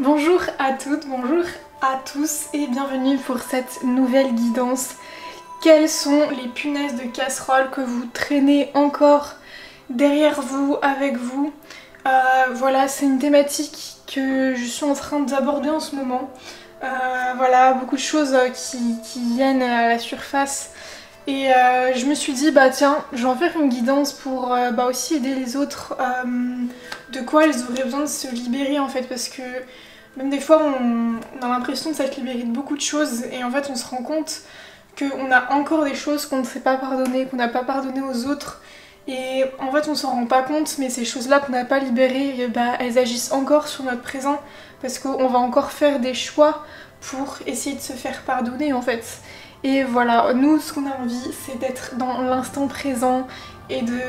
Bonjour à toutes, bonjour à tous et bienvenue pour cette nouvelle guidance. Quelles sont les punaises de casserole que vous traînez encore derrière vous, avec vous? Voilà, c'est une thématique que je suis en train d'aborder en ce moment. Voilà, beaucoup de choses qui viennent à la surface. Et je me suis dit, bah tiens, je vais en faire une guidance pour aussi aider les autres de quoi elles auraient besoin de se libérer en fait, parce que même des fois on a l'impression de s'être libéré de beaucoup de choses et en fait on se rend compte qu'on a encore des choses qu'on ne sait pas pardonner, qu'on n'a pas pardonné aux autres. Et en fait on s'en rend pas compte, mais ces choses-là qu'on n'a pas libérées, elles agissent encore sur notre présent parce qu'on va encore faire des choix pour essayer de se faire pardonner en fait. Et voilà, nous ce qu'on a envie c'est d'être dans l'instant présent et de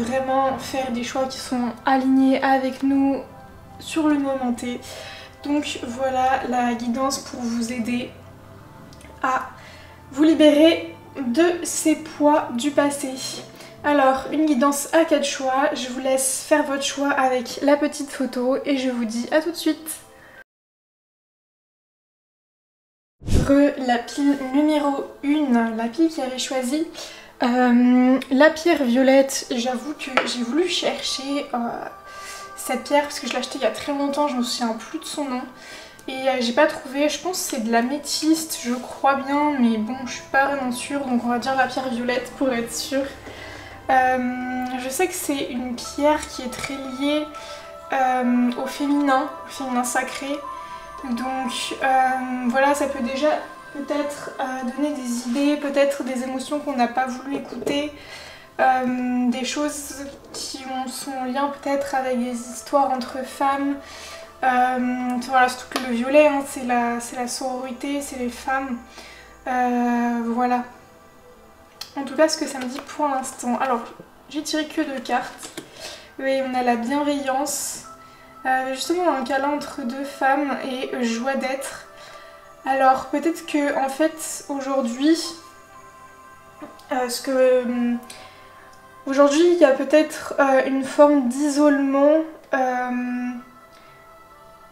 vraiment faire des choix qui sont alignés avec nous sur le moment T. Donc voilà la guidance pour vous aider à vous libérer de ces poids du passé. Alors, une guidance à 4 choix, je vous laisse faire votre choix avec la petite photo et je vous dis à tout de suite. La pile numéro 1, la pile qui avait choisi la pierre violette. J'avoue que j'ai voulu chercher cette pierre parce que je l'ai achetée il y a très longtemps, je me souviens plus de son nom. Et j'ai pas trouvé, je pense que c'est de la métiste, je crois bien, mais bon, je suis pas vraiment sûre, donc on va dire la pierre violette pour être sûre. Je sais que c'est une pierre qui est très liée au féminin sacré. Donc voilà, ça peut déjà peut-être donner des idées, peut-être des émotions qu'on n'a pas voulu écouter, des choses qui sont en lien peut-être avec des histoires entre femmes. Voilà, surtout que le violet, hein, c'est la sororité, c'est les femmes. Voilà. En tout cas, ce que ça me dit pour l'instant. Alors, j'ai tiré que 2 cartes. Oui, on a la bienveillance. Justement, un câlin entre 2 femmes et joie d'être. Alors, peut-être que, en fait, aujourd'hui, aujourd'hui, il y a peut-être une forme d'isolement.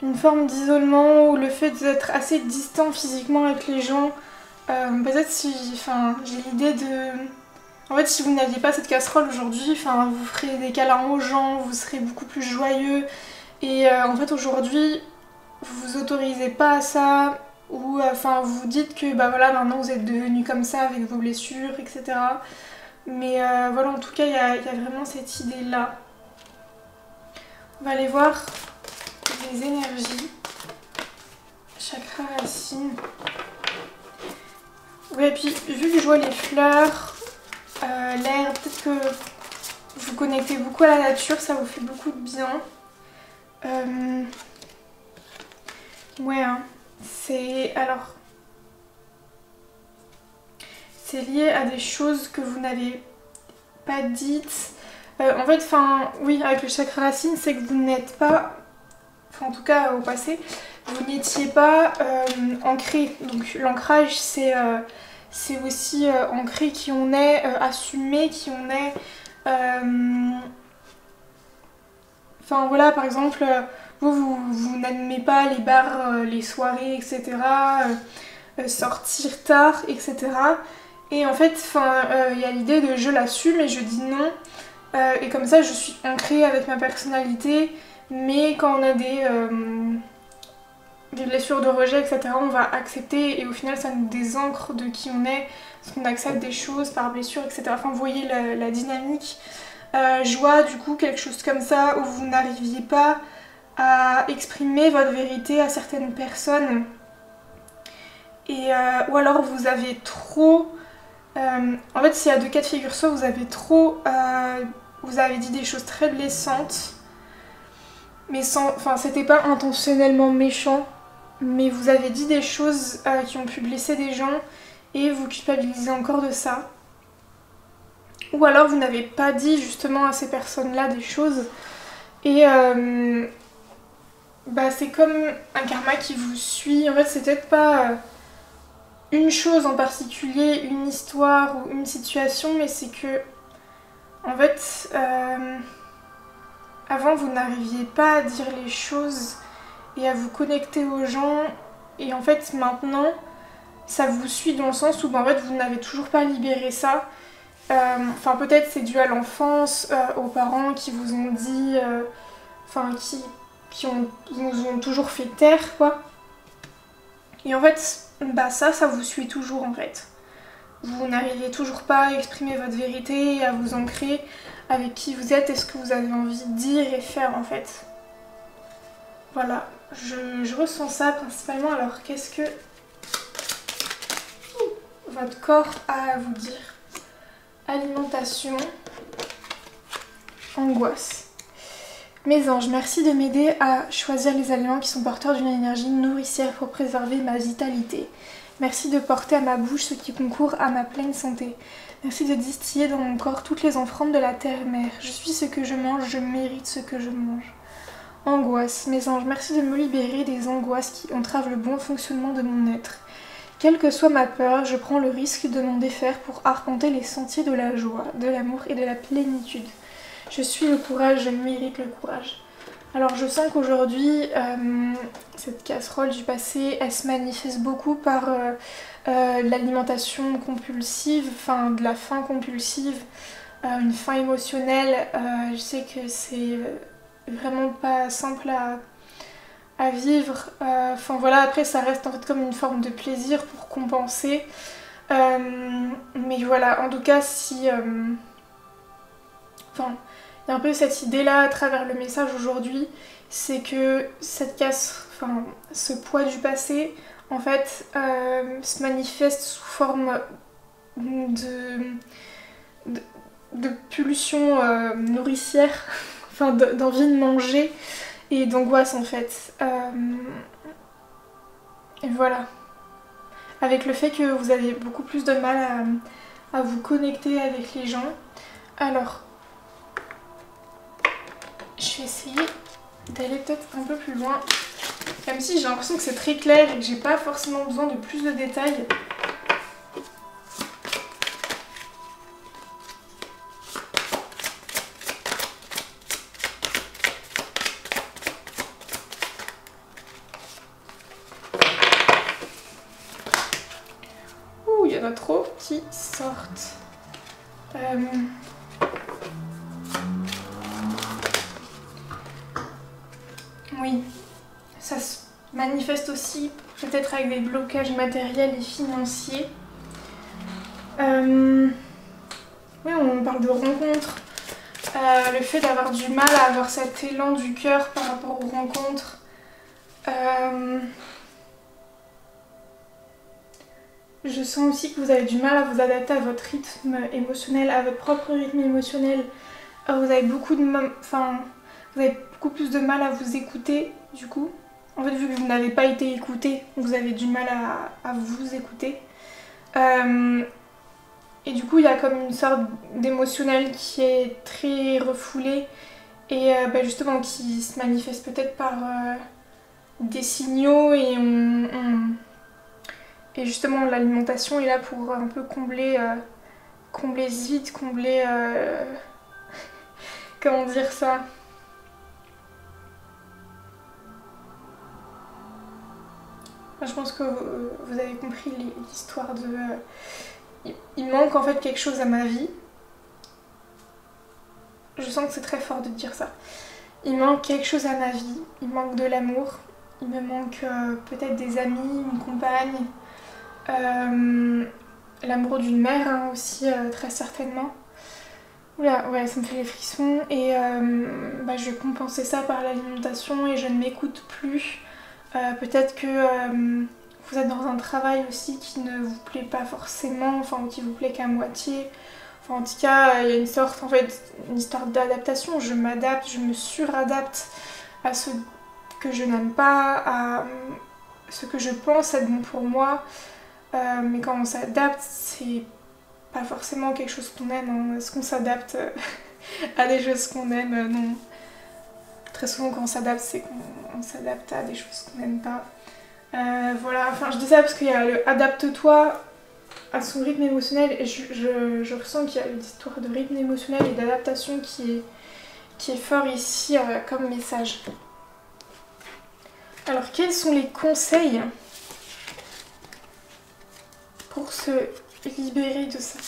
Une forme d'isolement ou le fait d'être assez distant physiquement avec les gens. Peut-être si, j'ai l'idée de... En fait, si vous n'aviez pas cette casserole aujourd'hui, vous ferez des câlins aux gens, vous serez beaucoup plus joyeux. Et en fait, aujourd'hui, vous vous autorisez pas à ça. Ou vous dites que voilà, maintenant vous êtes devenu comme ça avec vos blessures, etc. Mais voilà, en tout cas, il y a vraiment cette idée-là. On va aller voir les énergies. Chakra racine. Oui, et puis vu que je vois les fleurs, l'air, peut-être que vous connectez beaucoup à la nature, ça vous fait beaucoup de bien. Ouais, hein. C'est lié à des choses que vous n'avez pas dites. En fait, oui, avec le chakra racine, c'est que vous n'êtes pas, en tout cas au passé, vous n'étiez pas ancré. Donc l'ancrage, c'est aussi ancré qui on est, assumé qui on est. Voilà, par exemple, vous n'admez pas les bars, les soirées, etc. Sortir tard, etc. Et en fait, y a l'idée de je l'assume et je dis non. Et comme ça, je suis ancrée avec ma personnalité. Mais quand on a des blessures de rejet, etc., on va accepter et au final, ça nous désancre de qui on est. Parce qu'on accepte des choses par blessure, etc. Vous voyez la dynamique. Joie, du coup, quelque chose comme ça où vous n'arriviez pas à exprimer votre vérité à certaines personnes. Et, ou alors vous avez trop... en fait, s'il y a 2 cas de figure, soit vous avez trop... vous avez dit des choses très blessantes, mais c'était pas intentionnellement méchant, mais vous avez dit des choses qui ont pu blesser des gens et vous culpabilisez encore de ça. Ou alors vous n'avez pas dit justement à ces personnes-là des choses et c'est comme un karma qui vous suit. En fait, c'est peut-être pas une chose en particulier, une histoire ou une situation, mais c'est que en fait avant vous n'arriviez pas à dire les choses et à vous connecter aux gens. Et en fait maintenant ça vous suit dans le sens où en fait vous n'avez toujours pas libéré ça. Enfin peut-être c'est dû à l'enfance, aux parents qui vous ont dit, enfin qui vous ont toujours fait taire quoi. Et en fait bah ça vous suit toujours en fait. Vous n'arrivez toujours pas à exprimer votre vérité et à vous ancrer avec qui vous êtes et ce que vous avez envie de dire et faire en fait. Voilà, je ressens ça principalement. Alors qu'est-ce que votre corps a à vous dire? Alimentation, angoisse. Mes anges, merci de m'aider à choisir les aliments qui sont porteurs d'une énergie nourricière pour préserver ma vitalité. Merci de porter à ma bouche ce qui concourt à ma pleine santé. Merci de distiller dans mon corps toutes les offrandes de la terre-mère. Je suis ce que je mange, je mérite ce que je mange. Angoisse. Mes anges, merci de me libérer des angoisses qui entravent le bon fonctionnement de mon être. Quelle que soit ma peur, je prends le risque de m'en défaire pour arpenter les sentiers de la joie, de l'amour et de la plénitude. Je suis le courage, je mérite le courage. Alors je sens qu'aujourd'hui, cette casserole du passé, elle se manifeste beaucoup par l'alimentation compulsive, enfin de la faim compulsive, une faim émotionnelle. Je sais que c'est vraiment pas simple à vivre. Enfin voilà, après ça reste en fait comme une forme de plaisir pour compenser. Mais voilà, en tout cas si... Enfin... Il y a un peu cette idée-là à travers le message aujourd'hui, c'est que ce poids du passé, en fait, se manifeste sous forme de pulsion nourricière, enfin d'envie de manger et d'angoisse en fait. Et voilà. Avec le fait que vous avez beaucoup plus de mal à vous connecter avec les gens. Alors... je vais essayer d'aller peut-être un peu plus loin, même si j'ai l'impression que c'est très clair et que j'ai pas forcément besoin de plus de détails. Ouh, il y en a trop qui sortent. Oui, ça se manifeste aussi peut-être avec des blocages matériels et financiers. Oui, on parle de rencontres. Le fait d'avoir du mal à avoir cet élan du cœur par rapport aux rencontres. Je sens aussi que vous avez du mal à vous adapter à votre rythme émotionnel, à votre propre rythme émotionnel. Vous avez beaucoup plus de mal à vous écouter du coup. En fait, vu que vous n'avez pas été écouté, vous avez du mal à vous écouter. Et du coup, il y a comme une sorte d'émotionnel qui est très refoulé et justement qui se manifeste peut-être par des signaux et et justement l'alimentation est là pour un peu combler ce vide, combler... comment dire ça? Je pense que vous avez compris l'histoire de... il manque en fait quelque chose à ma vie. Je sens que c'est très fort de dire ça. Il manque quelque chose à ma vie. Il manque de l'amour. Il me manque peut-être des amis, une compagne. L'amour d'une mère hein, aussi, très certainement. Oula, ouais, ça me fait les frissons. Et je vais compenser ça par l'alimentation et je ne m'écoute plus. Peut-être que vous êtes dans un travail aussi qui ne vous plaît pas forcément, enfin qui vous plaît qu'à moitié. Enfin, en tout cas, il y a une sorte, en fait, une histoire d'adaptation. Je m'adapte, je me suradapte à ce que je n'aime pas, à ce que je pense être bon pour moi. Mais quand on s'adapte, c'est pas forcément quelque chose qu'on aime. Hein. Est-ce qu'on s'adapte à des choses qu'on aime? Non. Très souvent quand on s'adapte, c'est qu'on s'adapte à des choses qu'on n'aime pas. Voilà, enfin je dis ça parce qu'il y a le adapte-toi à son rythme émotionnel et je ressens qu'il y a une histoire de rythme émotionnel et d'adaptation qui est fort ici comme message. Alors quels sont les conseils pour se libérer de ça?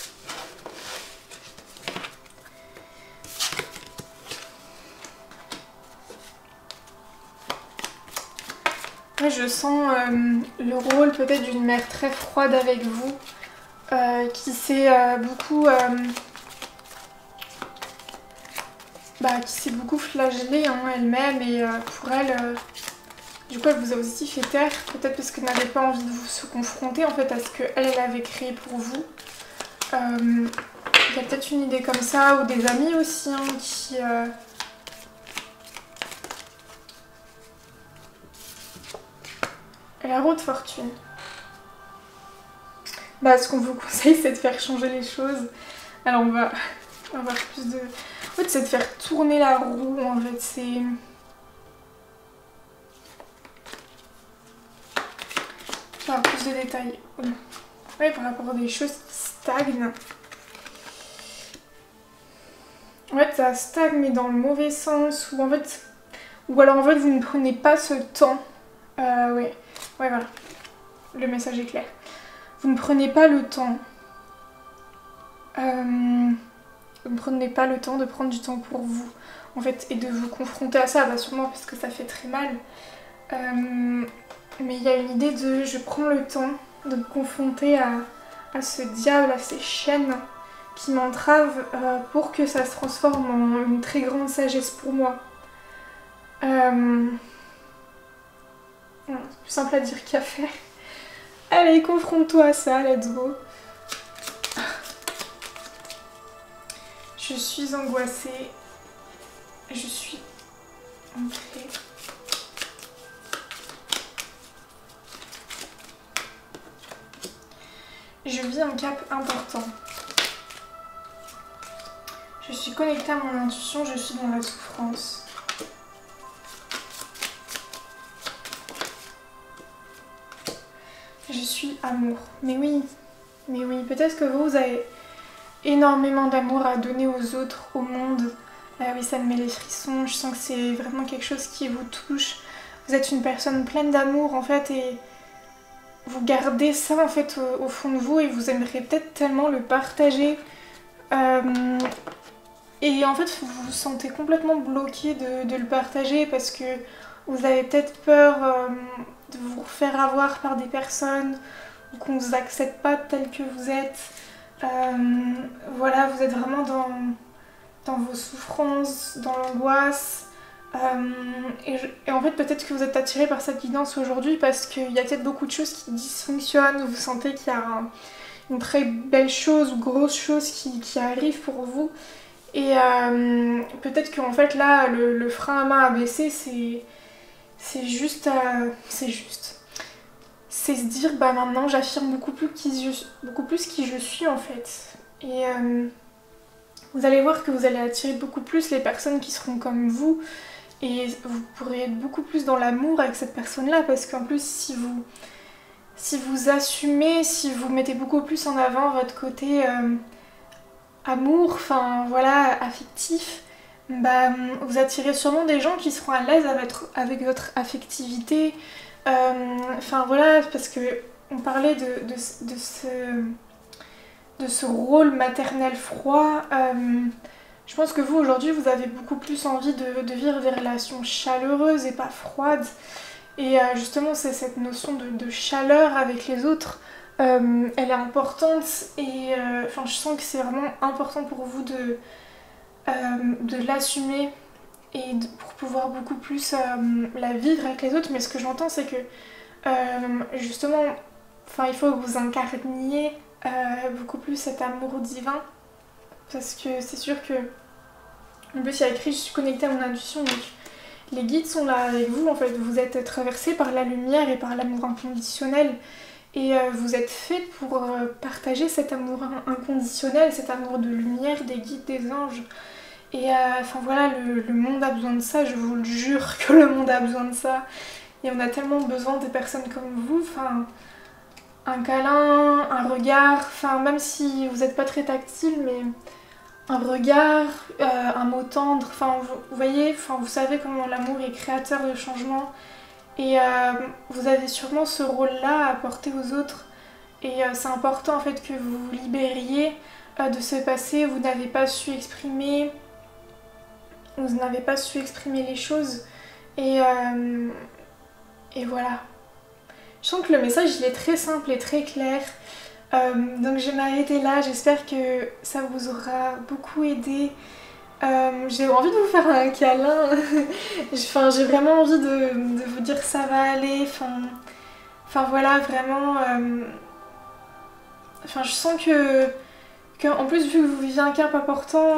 Ouais, je sens le rôle peut-être d'une mère très froide avec vous, qui s'est beaucoup flagellée hein, elle-même et pour elle, du coup elle vous a aussi fait taire, peut-être parce qu'elle n'avait pas envie de vous se confronter en fait à ce qu'elle avait créé pour vous. Il y a peut-être une idée comme ça, ou des amis aussi hein, qui... La roue de fortune. Bah, ce qu'on vous conseille, c'est de faire changer les choses. Alors, on va avoir plus de... En fait, c'est de faire tourner la roue, en fait, c'est... Enfin, plus de détails. Oui, par rapport à des choses qui stagnent. En fait, ça stagne, mais dans le mauvais sens, ou en fait... Ou alors, en fait, vous ne prenez pas ce temps. Oui. Ouais, voilà. Le message est clair. Vous ne prenez pas le temps. Vous ne prenez pas le temps de prendre du temps pour vous, en fait, et de vous confronter à ça, bah sûrement parce que ça fait très mal. Mais il y a une idée de je prends le temps de me confronter à ce diable, à ces chaînes qui m'entravent pour que ça se transforme en une très grande sagesse pour moi. C'est plus simple à dire qu'à faire. Allez, confronte-toi à ça, let's go. Je suis angoissée. Je suis ancrée. Je vis un cap important. Je suis connectée à mon intuition, je suis dans la souffrance. Je suis amour. Mais oui, peut-être que vous avez énormément d'amour à donner aux autres, au monde. Oui, ça me met les frissons, je sens que c'est vraiment quelque chose qui vous touche. Vous êtes une personne pleine d'amour en fait et vous gardez ça en fait au fond de vous et vous aimeriez peut-être tellement le partager. Et en fait vous vous sentez complètement bloqué de le partager parce que vous avez peut-être peur de vous faire avoir par des personnes ou qu'on vous accepte pas tel que vous êtes. Voilà, vous êtes vraiment dans vos souffrances, dans l'angoisse. Et en fait, peut-être que vous êtes attiré par cette guidance aujourd'hui parce qu'il y a peut-être beaucoup de choses qui dysfonctionnent. Vous sentez qu'il y a une très belle chose ou grosse chose qui arrive pour vous. Et peut-être qu'en fait, là, le frein à main à baisser, c'est juste. C'est se dire, bah maintenant, j'affirme beaucoup plus qui je suis en fait. Et vous allez voir que vous allez attirer beaucoup plus les personnes qui seront comme vous. Et vous pourrez être beaucoup plus dans l'amour avec cette personne-là parce qu'en plus, si vous assumez, si vous mettez beaucoup plus en avant votre côté amour, enfin voilà, affectif, bah vous attirez sûrement des gens qui seront à l'aise avec votre affectivité. Enfin voilà, parce que on parlait de ce rôle maternel froid. Je pense que vous aujourd'hui vous avez beaucoup plus envie de vivre des relations chaleureuses et pas froides. Et justement c'est cette notion de chaleur avec les autres, elle est importante et enfin je sens que c'est vraiment important pour vous de l'assumer et pour pouvoir beaucoup plus la vivre avec les autres. Mais ce que j'entends c'est que justement enfin il faut que vous incarniez beaucoup plus cet amour divin parce que c'est sûr que en plus il y a écrit je suis connectée à mon intuition, donc les guides sont là avec vous en fait, vous êtes traversés par la lumière et par l'amour inconditionnel et vous êtes fait pour partager cet amour inconditionnel, cet amour de lumière, des guides, des anges. Et enfin voilà, le monde a besoin de ça, je vous le jure que le monde a besoin de ça. Et on a tellement besoin de personnes comme vous, enfin un câlin, un regard, enfin même si vous n'êtes pas très tactile, mais un regard, un mot tendre, enfin vous voyez, enfin vous savez comment l'amour est créateur de changement Et vous avez sûrement ce rôle-là à apporter aux autres. Et c'est important en fait que vous vous libériez de ce passé où vous n'avez pas su exprimer, les choses. Et voilà. Je sens que le message il est très simple et très clair. Donc je vais m'arrêter là, j'espère que ça vous aura beaucoup aidé. J'ai envie de vous faire un câlin. J'ai vraiment envie de vous dire ça va aller. Enfin voilà, vraiment. Je sens que en plus vu que vous vivez un cap important,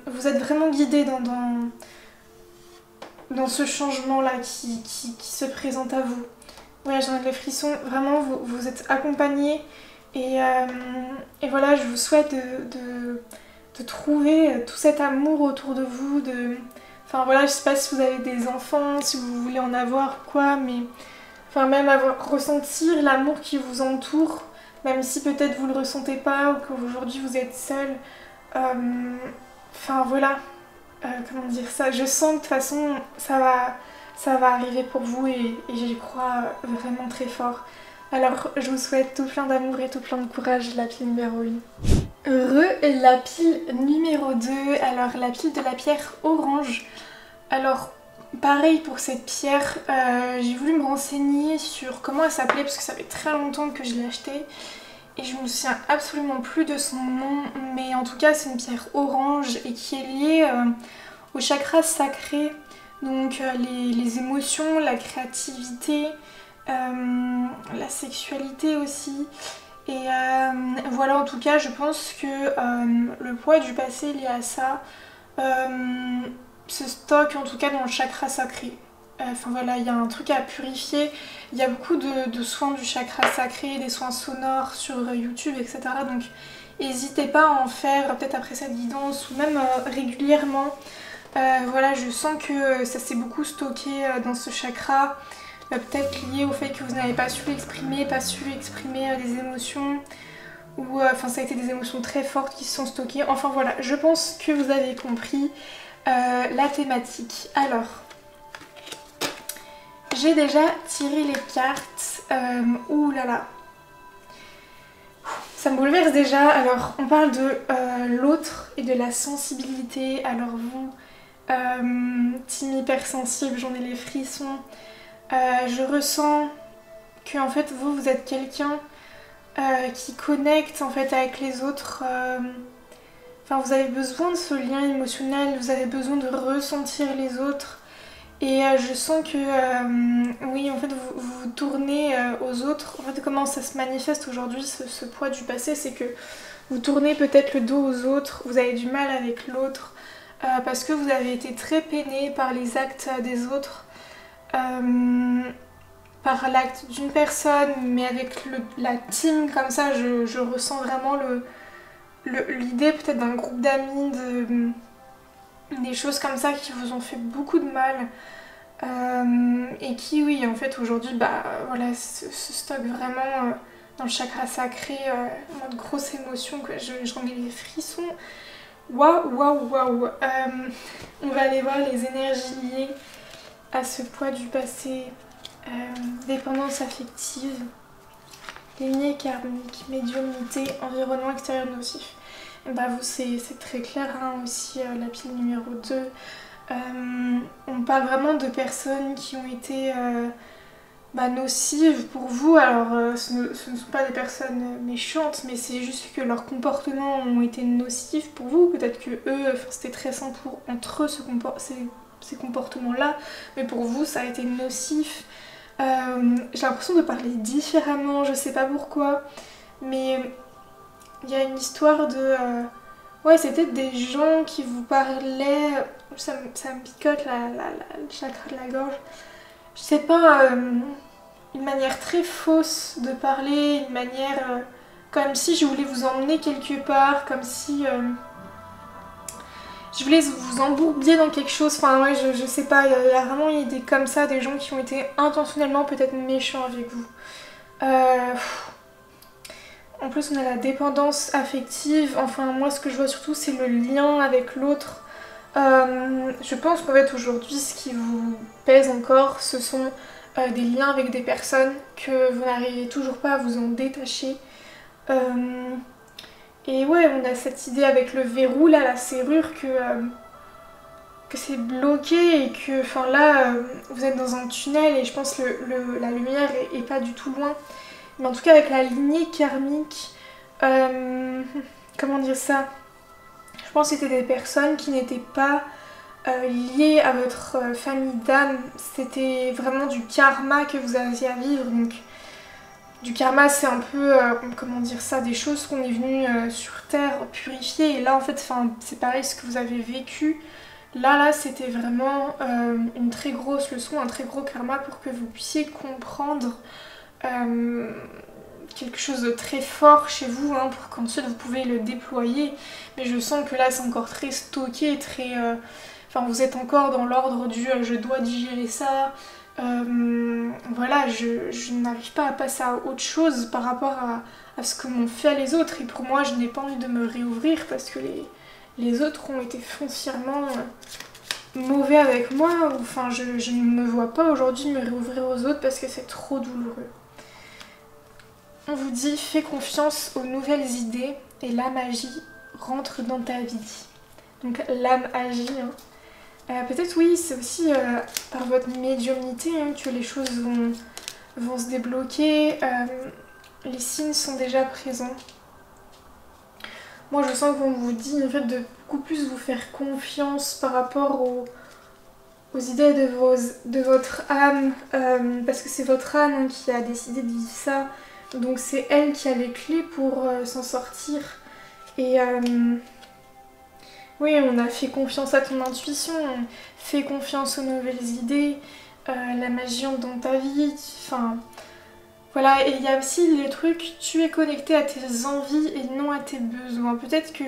vous êtes vraiment guidé dans ce changement-là qui se présente à vous. Voilà, j'en ai les frissons. Vraiment, vous êtes accompagnés. Et voilà, je vous souhaite de trouver tout cet amour autour de vous. Enfin voilà, je sais pas si vous avez des enfants, si vous voulez en avoir quoi, mais enfin même ressentir l'amour qui vous entoure, même si peut-être vous le ressentez pas ou qu'aujourd'hui vous êtes seul. Enfin voilà, comment dire ça, je sens que de toute façon ça va arriver pour vous et j'y crois vraiment très fort. Alors je vous souhaite tout plein d'amour et tout plein de courage, la pile numéro 1. La pile numéro 2, alors la pile de la pierre orange. Alors pareil pour cette pierre, j'ai voulu me renseigner sur comment elle s'appelait parce que ça fait très longtemps que je l'ai achetée. Et je me souviens absolument plus de son nom, mais en tout cas c'est une pierre orange et qui est liée au chakra sacré. Donc les émotions, la créativité, la sexualité aussi. Et voilà, en tout cas je pense que le poids du passé lié à ça se stocke en tout cas dans le chakra sacré. Enfin voilà, il y a un truc à purifier. Il y a beaucoup de soins du chakra sacré, des soins sonores sur YouTube, etc. Donc n'hésitez pas à en faire peut-être après cette guidance ou même régulièrement. Voilà, je sens que ça s'est beaucoup stocké dans ce chakra. Peut-être lié au fait que vous n'avez pas su l'exprimer, des émotions. Ou enfin ça a été des émotions très fortes qui se sont stockées. Enfin voilà, je pense que vous avez compris la thématique. Alors, j'ai déjà tiré les cartes. Ouh là là. Ça me bouleverse déjà. Alors, on parle de l'autre et de la sensibilité. Alors vous, team hypersensible, j'en ai les frissons. Je ressens que en fait vous êtes quelqu'un qui connecte en fait avec les autres. Enfin, vous avez besoin de ce lien émotionnel, vous avez besoin de ressentir les autres. Et je sens que oui, en fait, vous tournez aux autres. En fait, comment ça se manifeste aujourd'hui, ce poids du passé, c'est que vous tournez peut-être le dos aux autres, vous avez du mal avec l'autre, parce que vous avez été très peiné par les actes des autres, par l'acte d'une personne, mais avec la team, comme ça, je ressens vraiment l'idée peut-être d'un groupe d'amis, des choses comme ça qui vous ont fait beaucoup de mal. Et qui, oui, en fait, aujourd'hui, bah voilà, se stocke vraiment dans le chakra sacré, en mode grosse émotion, quoi. J'en ai les frissons. Waouh, waouh, waouh. On va aller voir les énergies liées à ce poids du passé. Dépendance affective, lignée karmique, médiumnité, environnement extérieur nocif. Et bah vous, c'est très clair, hein, aussi, la pile numéro 2. On parle vraiment de personnes qui ont été nocives pour vous. Alors ce ne sont pas des personnes méchantes, mais c'est juste que leurs comportements ont été nocifs pour vous. Peut-être que eux, c'était très sain entre eux ces comportements-là, mais pour vous ça a été nocif. J'ai l'impression de parler différemment, je sais pas pourquoi, mais il y a une histoire de... ouais, c'est peut-être des gens qui vous parlaient... Ça me picote le chakra de la gorge. Je sais pas, une manière très fausse de parler, une manière comme si je voulais vous emmener quelque part, comme si je voulais vous embourbier dans quelque chose. Enfin ouais, je sais pas, il y a vraiment une idée comme ça, des gens qui ont été intentionnellement peut-être méchants avec vous. En plus on a la dépendance affective, enfin moi ce que je vois surtout c'est le lien avec l'autre. Je pense qu'en fait aujourd'hui ce qui vous pèse encore ce sont des liens avec des personnes, que vous n'arrivez toujours pas à vous en détacher. Et ouais, on a cette idée avec le verrou, là, la serrure, que c'est bloqué et que, enfin là, vous êtes dans un tunnel et je pense que la lumière est pas du tout loin. Mais en tout cas, avec la lignée karmique, comment dire ça? Je pense que c'était des personnes qui n'étaient pas liées à votre famille d'âme. C'était vraiment du karma que vous aviez à vivre. Donc, du karma, c'est un peu, comment dire ça, des choses qu'on est venu sur Terre purifier. Et là, en fait, c'est pareil, ce que vous avez vécu. Là, c'était vraiment une très grosse leçon, un très gros karma pour que vous puissiez comprendre quelque chose de très fort chez vous, hein, pour qu'ensuite vous pouvez le déployer. Mais je sens que là, c'est encore très stocké, très... Enfin, vous êtes encore dans l'ordre du je dois digérer ça. Voilà, je n'arrive pas à passer à autre chose par rapport à ce que m'ont fait les autres. Et pour moi, je n'ai pas envie de me réouvrir parce que les autres ont été foncièrement mauvais avec moi. Enfin, je ne me vois pas aujourd'hui me réouvrir aux autres parce que c'est trop douloureux. On vous dit, fais confiance aux nouvelles idées et la magie rentre dans ta vie. Donc l'âme agit. Hein. Peut-être oui, c'est aussi par votre médiumnité, hein, que les choses vont se débloquer. Les signes sont déjà présents. Moi je sens qu'on vous dit en fait de beaucoup plus vous faire confiance par rapport aux idées de votre âme, parce que c'est votre âme, hein, qui a décidé de vivre ça. Donc c'est elle qui a les clés pour s'en sortir. Et oui, on a fait confiance à ton intuition, fais confiance aux nouvelles idées, la magie entre dans ta vie, enfin... Voilà, et il y a aussi les trucs, tu es connecté à tes envies et non à tes besoins. Peut-être que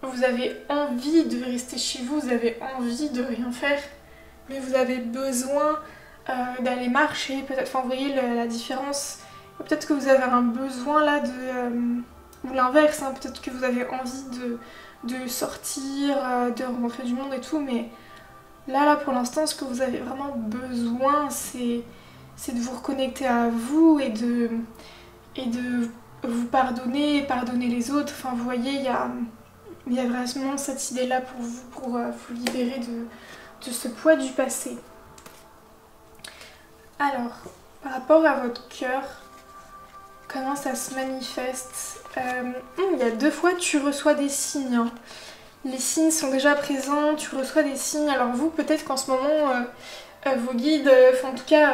vous avez envie de rester chez vous, vous avez envie de rien faire, mais vous avez besoin d'aller marcher, peut-être, enfin vous voyez la différence. Peut-être que vous avez un besoin là ou l'inverse, hein, peut-être que vous avez envie de sortir, de rencontrer du monde et tout, mais là pour l'instant, ce que vous avez vraiment besoin, c'est de vous reconnecter à vous et de vous pardonner, pardonner les autres. Enfin, vous voyez, il y a vraiment cette idée-là pour vous, pour vous libérer de ce poids du passé. Alors, par rapport à votre cœur, comment ça se manifeste? Il y a 2 fois, tu reçois des signes. Hein. Les signes sont déjà présents, tu reçois des signes. Alors vous, peut-être qu'en ce moment, vos guides, en tout cas,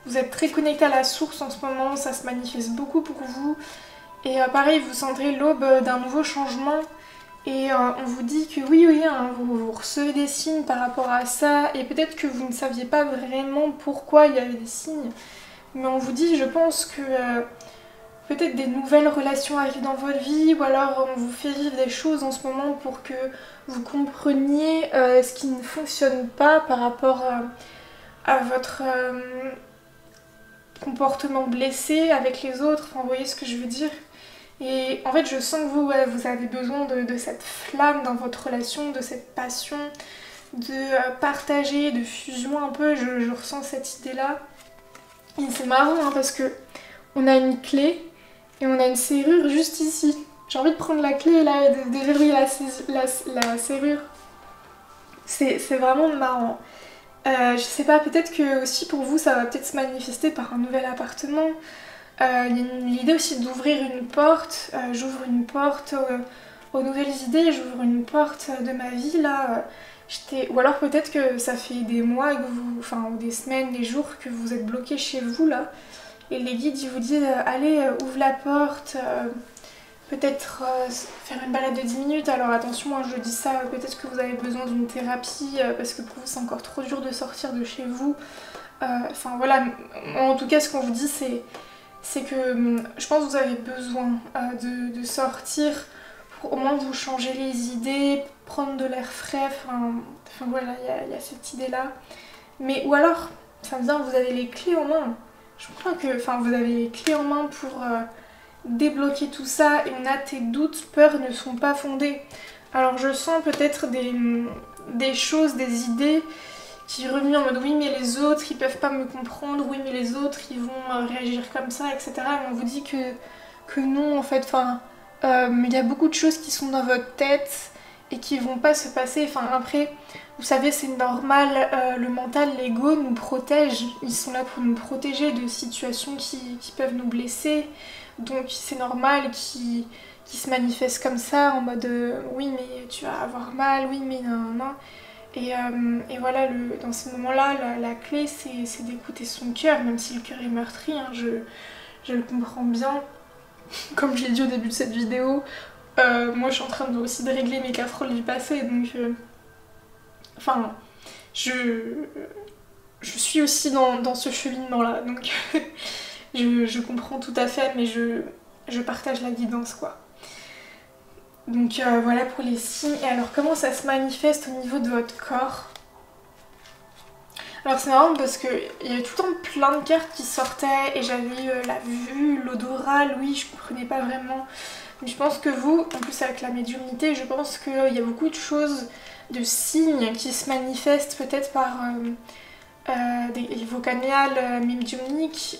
vous êtes très connecté à la source en ce moment, ça se manifeste beaucoup pour vous. Et pareil, vous sentez l'aube d'un nouveau changement. Et on vous dit que oui, hein, vous recevez des signes par rapport à ça. Et peut-être que vous ne saviez pas vraiment pourquoi il y avait des signes. Mais on vous dit, je pense que peut-être des nouvelles relations arrivent dans votre vie. Ou alors on vous fait vivre des choses en ce moment pour que vous compreniez ce qui ne fonctionne pas par rapport à votre comportement blessé avec les autres. Enfin, vous voyez ce que je veux dire? Et en fait, je sens que vous avez besoin de cette flamme dans votre relation, de cette passion, de partager, de fusion un peu. Je ressens cette idée-là. Et c'est marrant, hein, parce que on a une clé et on a une serrure juste ici. J'ai envie de prendre la clé là et de déverrouiller la serrure. C'est vraiment marrant. Je sais pas, peut-être que aussi pour vous, ça va peut-être se manifester par un nouvel appartement. Il y a l'idée aussi d'ouvrir une porte. J'ouvre une porte aux nouvelles idées, j'ouvre une porte de ma vie là. Ou alors peut-être que ça fait des mois, ou des semaines, des jours que vous êtes bloqué chez vous là. Et les guides ils vous disent allez, ouvre la porte, peut-être faire une balade de 10 minutes. Alors attention, moi je dis ça, peut-être que vous avez besoin d'une thérapie parce que pour vous c'est encore trop dur de sortir de chez vous. Enfin voilà, en tout cas ce qu'on vous dit c'est que je pense que vous avez besoin de sortir pour au moins vous changer les idées, prendre de l'air frais, enfin voilà, il y a cette idée là. Mais ou alors, ça me vient, vous avez les clés en main. Je crois que vous avez les clés en main pour débloquer tout ça et on a tes doutes, peurs ne sont pas fondés. Alors je sens peut-être des choses, des idées qui remue en mode oui mais les autres ils peuvent pas me comprendre, oui mais les autres ils vont réagir comme ça, etc. Et on vous dit que non en fait, enfin il y a beaucoup de choses qui sont dans votre tête et qui vont pas se passer, enfin après vous savez c'est normal, le mental, l'ego nous protège, ils sont là pour nous protéger de situations qui peuvent nous blesser, donc c'est normal qu'ils se manifestent comme ça en mode oui mais tu vas avoir mal, oui mais non non. Et voilà, dans ce moment-là, la clé c'est d'écouter son cœur, même si le cœur est meurtri, hein, je le comprends bien. Comme je l'ai dit au début de cette vidéo, moi je suis en train aussi de régler mes casseroles du passé, donc enfin je suis aussi dans ce cheminement-là, donc je comprends tout à fait, mais je partage la guidance quoi. Donc voilà pour les signes. Et alors comment ça se manifeste au niveau de votre corps? Alors c'est marrant parce qu'il y avait tout le temps plein de cartes qui sortaient et j'avais la vue, l'odorat, l'ouïe, je comprenais pas vraiment. Mais je pense que vous, en plus avec la médiumnité, je pense qu'il y a beaucoup de choses, de signes qui se manifestent peut-être par des vocaniales médiumniques.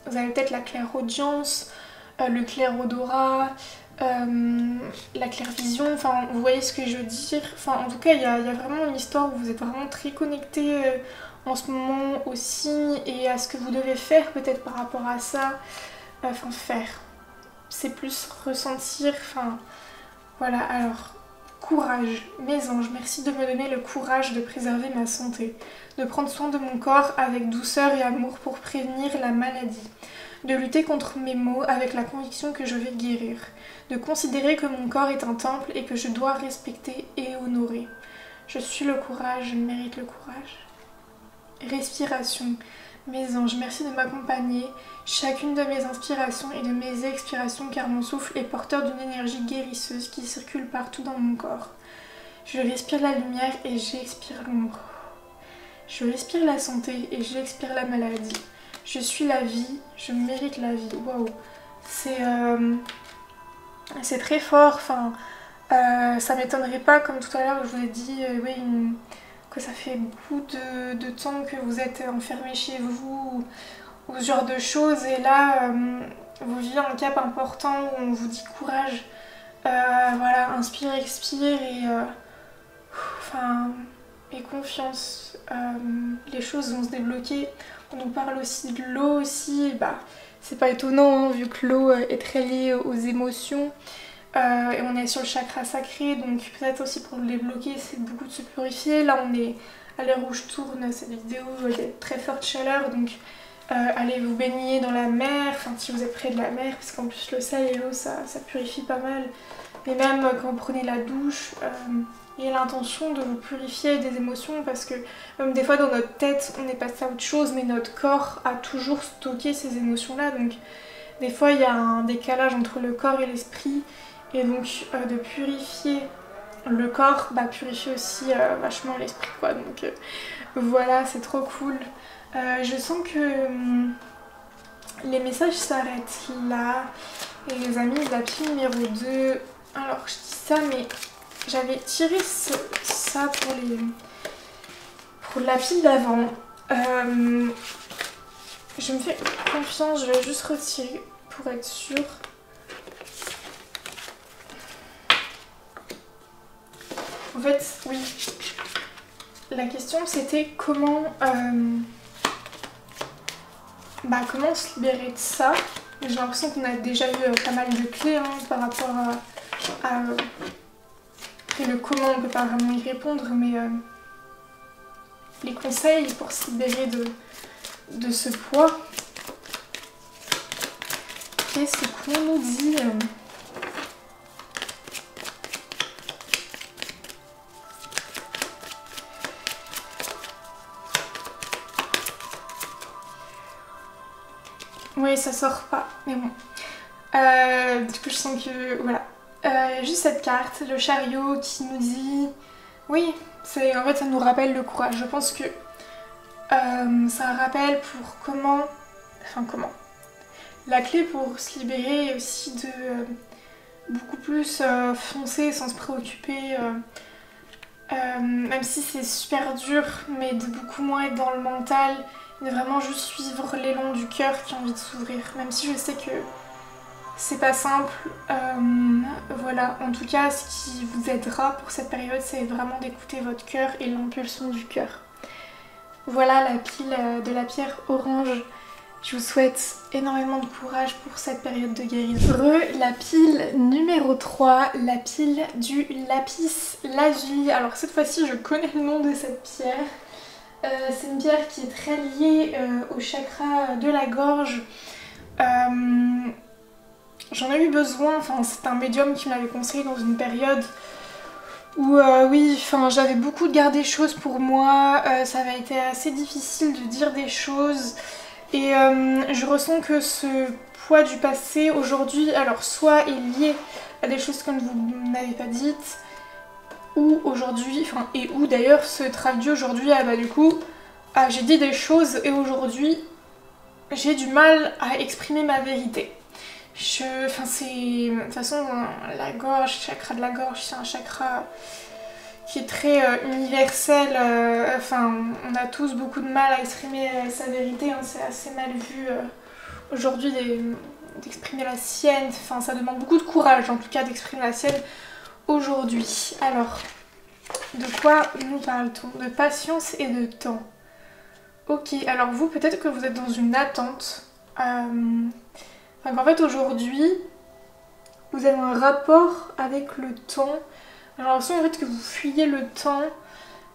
Vous avez peut-être la clairaudience, le clairodorat, la clairvision, enfin vous voyez ce que je veux dire, enfin en tout cas il y a vraiment une histoire où vous êtes vraiment très connecté en ce moment aux signes et à ce que vous devez faire peut-être par rapport à ça, enfin faire, c'est plus ressentir, enfin voilà. Alors courage, mes anges, merci de me donner le courage de préserver ma santé, de prendre soin de mon corps avec douceur et amour pour prévenir la maladie, de lutter contre mes maux avec la conviction que je vais guérir, de considérer que mon corps est un temple et que je dois respecter et honorer. Je suis le courage, je mérite le courage. Respiration. Mes anges, merci de m'accompagner, chacune de mes inspirations et de mes expirations, car mon souffle est porteur d'une énergie guérisseuse qui circule partout dans mon corps. Je respire la lumière et j'expire l'ombre. Je respire la santé et j'expire la maladie. Je suis la vie, je mérite la vie. Waouh, c'est très fort. Enfin, ça m'étonnerait pas, comme tout à l'heure, je vous ai dit, oui, que ça fait beaucoup de temps que vous êtes enfermé chez vous ou ce genre de choses. Et là, vous vivez un cap important où on vous dit courage. Voilà, inspire, expire et confiance. Les choses vont se débloquer. On nous parle aussi de l'eau aussi, bah c'est pas étonnant hein, vu que l'eau est très liée aux émotions et on est sur le chakra sacré, donc peut-être aussi pour le débloquer c'est beaucoup de se purifier. Là on est à l'heure où je tourne cette vidéo, il y a très forte chaleur, donc allez vous baigner dans la mer, enfin si vous êtes près de la mer, parce qu'en plus le sel et l'eau ça purifie pas mal, mais même quand vous prenez la douche, et l'intention de vous purifier des émotions, parce que même des fois dans notre tête on est passé à autre chose mais notre corps a toujours stocké ces émotions là, donc des fois il y a un décalage entre le corps et l'esprit, et donc de purifier le corps purifie aussi vachement l'esprit quoi, donc voilà, c'est trop cool. Je sens que les messages s'arrêtent là, et les amis, la pile numéro 2, alors je dis ça mais j'avais tiré ça pour la pile d'avant. Je me fais confiance, je vais juste retirer pour être sûre. En fait, oui. La question c'était comment se libérer de ça. J'ai l'impression qu'on a déjà eu pas mal de clés hein, par rapport à et le comment on peut pas vraiment y répondre, mais les conseils pour se libérer de ce poids. Qu'est-ce qu'on nous dit? Oui, ça sort pas, mais bon. Du coup, je sens que voilà. Juste cette carte, le chariot qui nous dit... Oui, en fait ça nous rappelle le courage. Je pense que c'est un rappel pour comment... La clé pour se libérer est aussi de beaucoup plus foncer sans se préoccuper même si c'est super dur, mais de beaucoup moins être dans le mental, de vraiment juste suivre l'élan du cœur qui a envie de s'ouvrir, même si je sais que c'est pas simple. Voilà, en tout cas ce qui vous aidera pour cette période, c'est vraiment d'écouter votre cœur et l'impulsion du cœur. Voilà la pile de la pierre orange. Je vous souhaite énormément de courage pour cette période de guérison. La pile numéro 3, la pile du lapis lazuli. Alors cette fois-ci je connais le nom de cette pierre. C'est une pierre qui est très liée au chakra de la gorge. J'en ai eu besoin, enfin c'est un médium qui m'avait conseillé dans une période où oui, enfin j'avais beaucoup de garder des choses pour moi, ça avait été assez difficile de dire des choses et je ressens que ce poids du passé aujourd'hui, alors soit est lié à des choses que vous n'avez pas dites, ou aujourd'hui, enfin et où d'ailleurs se traduit aujourd'hui, ah bah du coup, j'ai dit des choses et aujourd'hui j'ai du mal à exprimer ma vérité. Enfin c'est... De toute façon la gorge, le chakra de la gorge, c'est un chakra qui est très universel. Enfin on a tous beaucoup de mal à exprimer sa vérité, hein, c'est assez mal vu aujourd'hui d'exprimer la sienne. Enfin ça demande beaucoup de courage en tout cas d'exprimer la sienne aujourd'hui. Alors, de quoi nous parle-t-on? De patience et de temps. Ok, alors vous peut-être que vous êtes dans une attente. En fait aujourd'hui, vous avez un rapport avec le temps. J'ai l'impression en fait que vous fuyez le temps.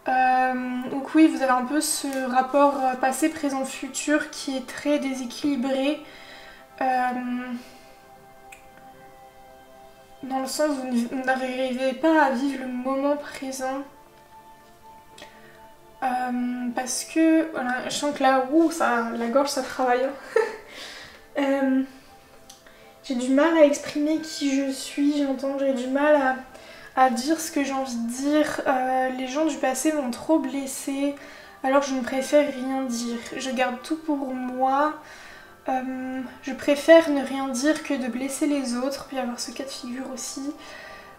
Donc oui, vous avez un peu ce rapport passé, présent, futur qui est très déséquilibré. Dans le sens où vous n'arrivez pas à vivre le moment présent. Parce que, voilà, je sens que là, la gorge ça travaille. J'ai du mal à exprimer qui je suis, j'entends que j'ai du mal à dire ce que j'ai envie de dire. Les gens du passé m'ont trop blessée, alors je ne préfère rien dire. Je garde tout pour moi. Je préfère ne rien dire que de blesser les autres, puis avoir ce cas de figure aussi.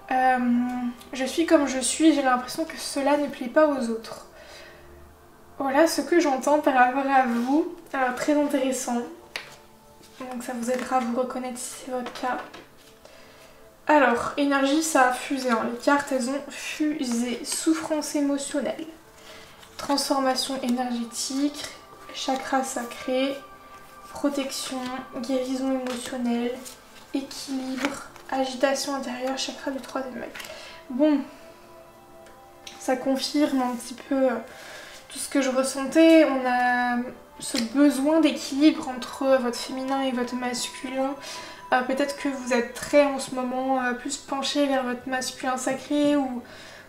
Je suis comme je suis, j'ai l'impression que cela ne plaît pas aux autres. Voilà ce que j'entends par rapport à vous. Alors très intéressant. Donc ça vous aidera à vous reconnaître si c'est votre cas. Alors, énergie, ça a fusé. Hein. Les cartes, elles ont fusé. Souffrance émotionnelle. Transformation énergétique. Chakra sacré. Protection. Guérison émotionnelle. Équilibre. Agitation intérieure. Chakra du troisième œil. Bon. Ça confirme un petit peu tout ce que je ressentais. On a ce besoin d'équilibre entre votre féminin et votre masculin. Peut-être que vous êtes très en ce moment plus penché vers votre masculin sacré ou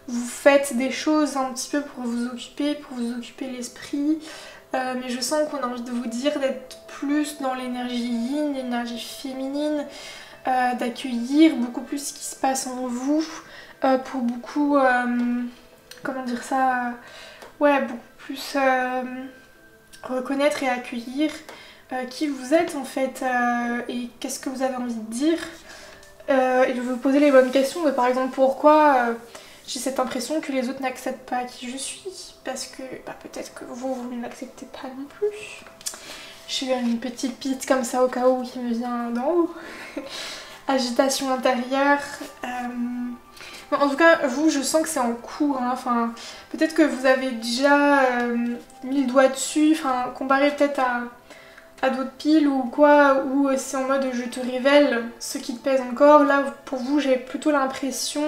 vous faites des choses un petit peu pour vous occuper l'esprit. Mais je sens qu'on a envie de vous dire d'être plus dans l'énergie yin, l'énergie féminine, d'accueillir beaucoup plus ce qui se passe en vous, pour beaucoup, comment dire ça, ouais, beaucoup plus reconnaître et accueillir qui vous êtes en fait et qu'est-ce que vous avez envie de dire et de vous poser les bonnes questions de par exemple pourquoi j'ai cette impression que les autres n'acceptent pas qui je suis parce que peut-être que vous ne l'acceptez pas non plus. J'ai une petite piste comme ça au cas où qui me vient d'en haut. Agitation intérieure. En tout cas, vous, je sens que c'est en cours. Hein. Enfin, peut-être que vous avez déjà mis le doigt dessus. Enfin, comparé peut-être à d'autres piles ou quoi, où c'est en mode je te révèle ce qui te pèse encore. Là, pour vous, j'ai plutôt l'impression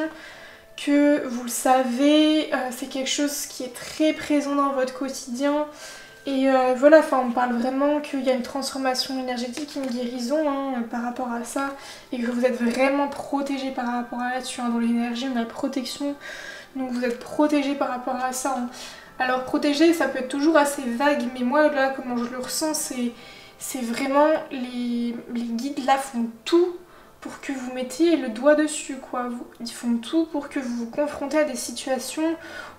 que vous le savez. C'est quelque chose qui est très présent dans votre quotidien. Et voilà, enfin, on parle vraiment qu'il y a une transformation énergétique, une guérison hein, par rapport à ça et que vous êtes vraiment protégé par rapport à là-dessus. Hein, dans l'énergie, on a la protection, donc vous êtes protégé par rapport à ça. Hein. Alors protégé, ça peut être toujours assez vague, mais moi là, comment je le ressens, c'est vraiment les guides là font tout pour que vous mettiez le doigt dessus, quoi. Ils font tout pour que vous vous confrontez à des situations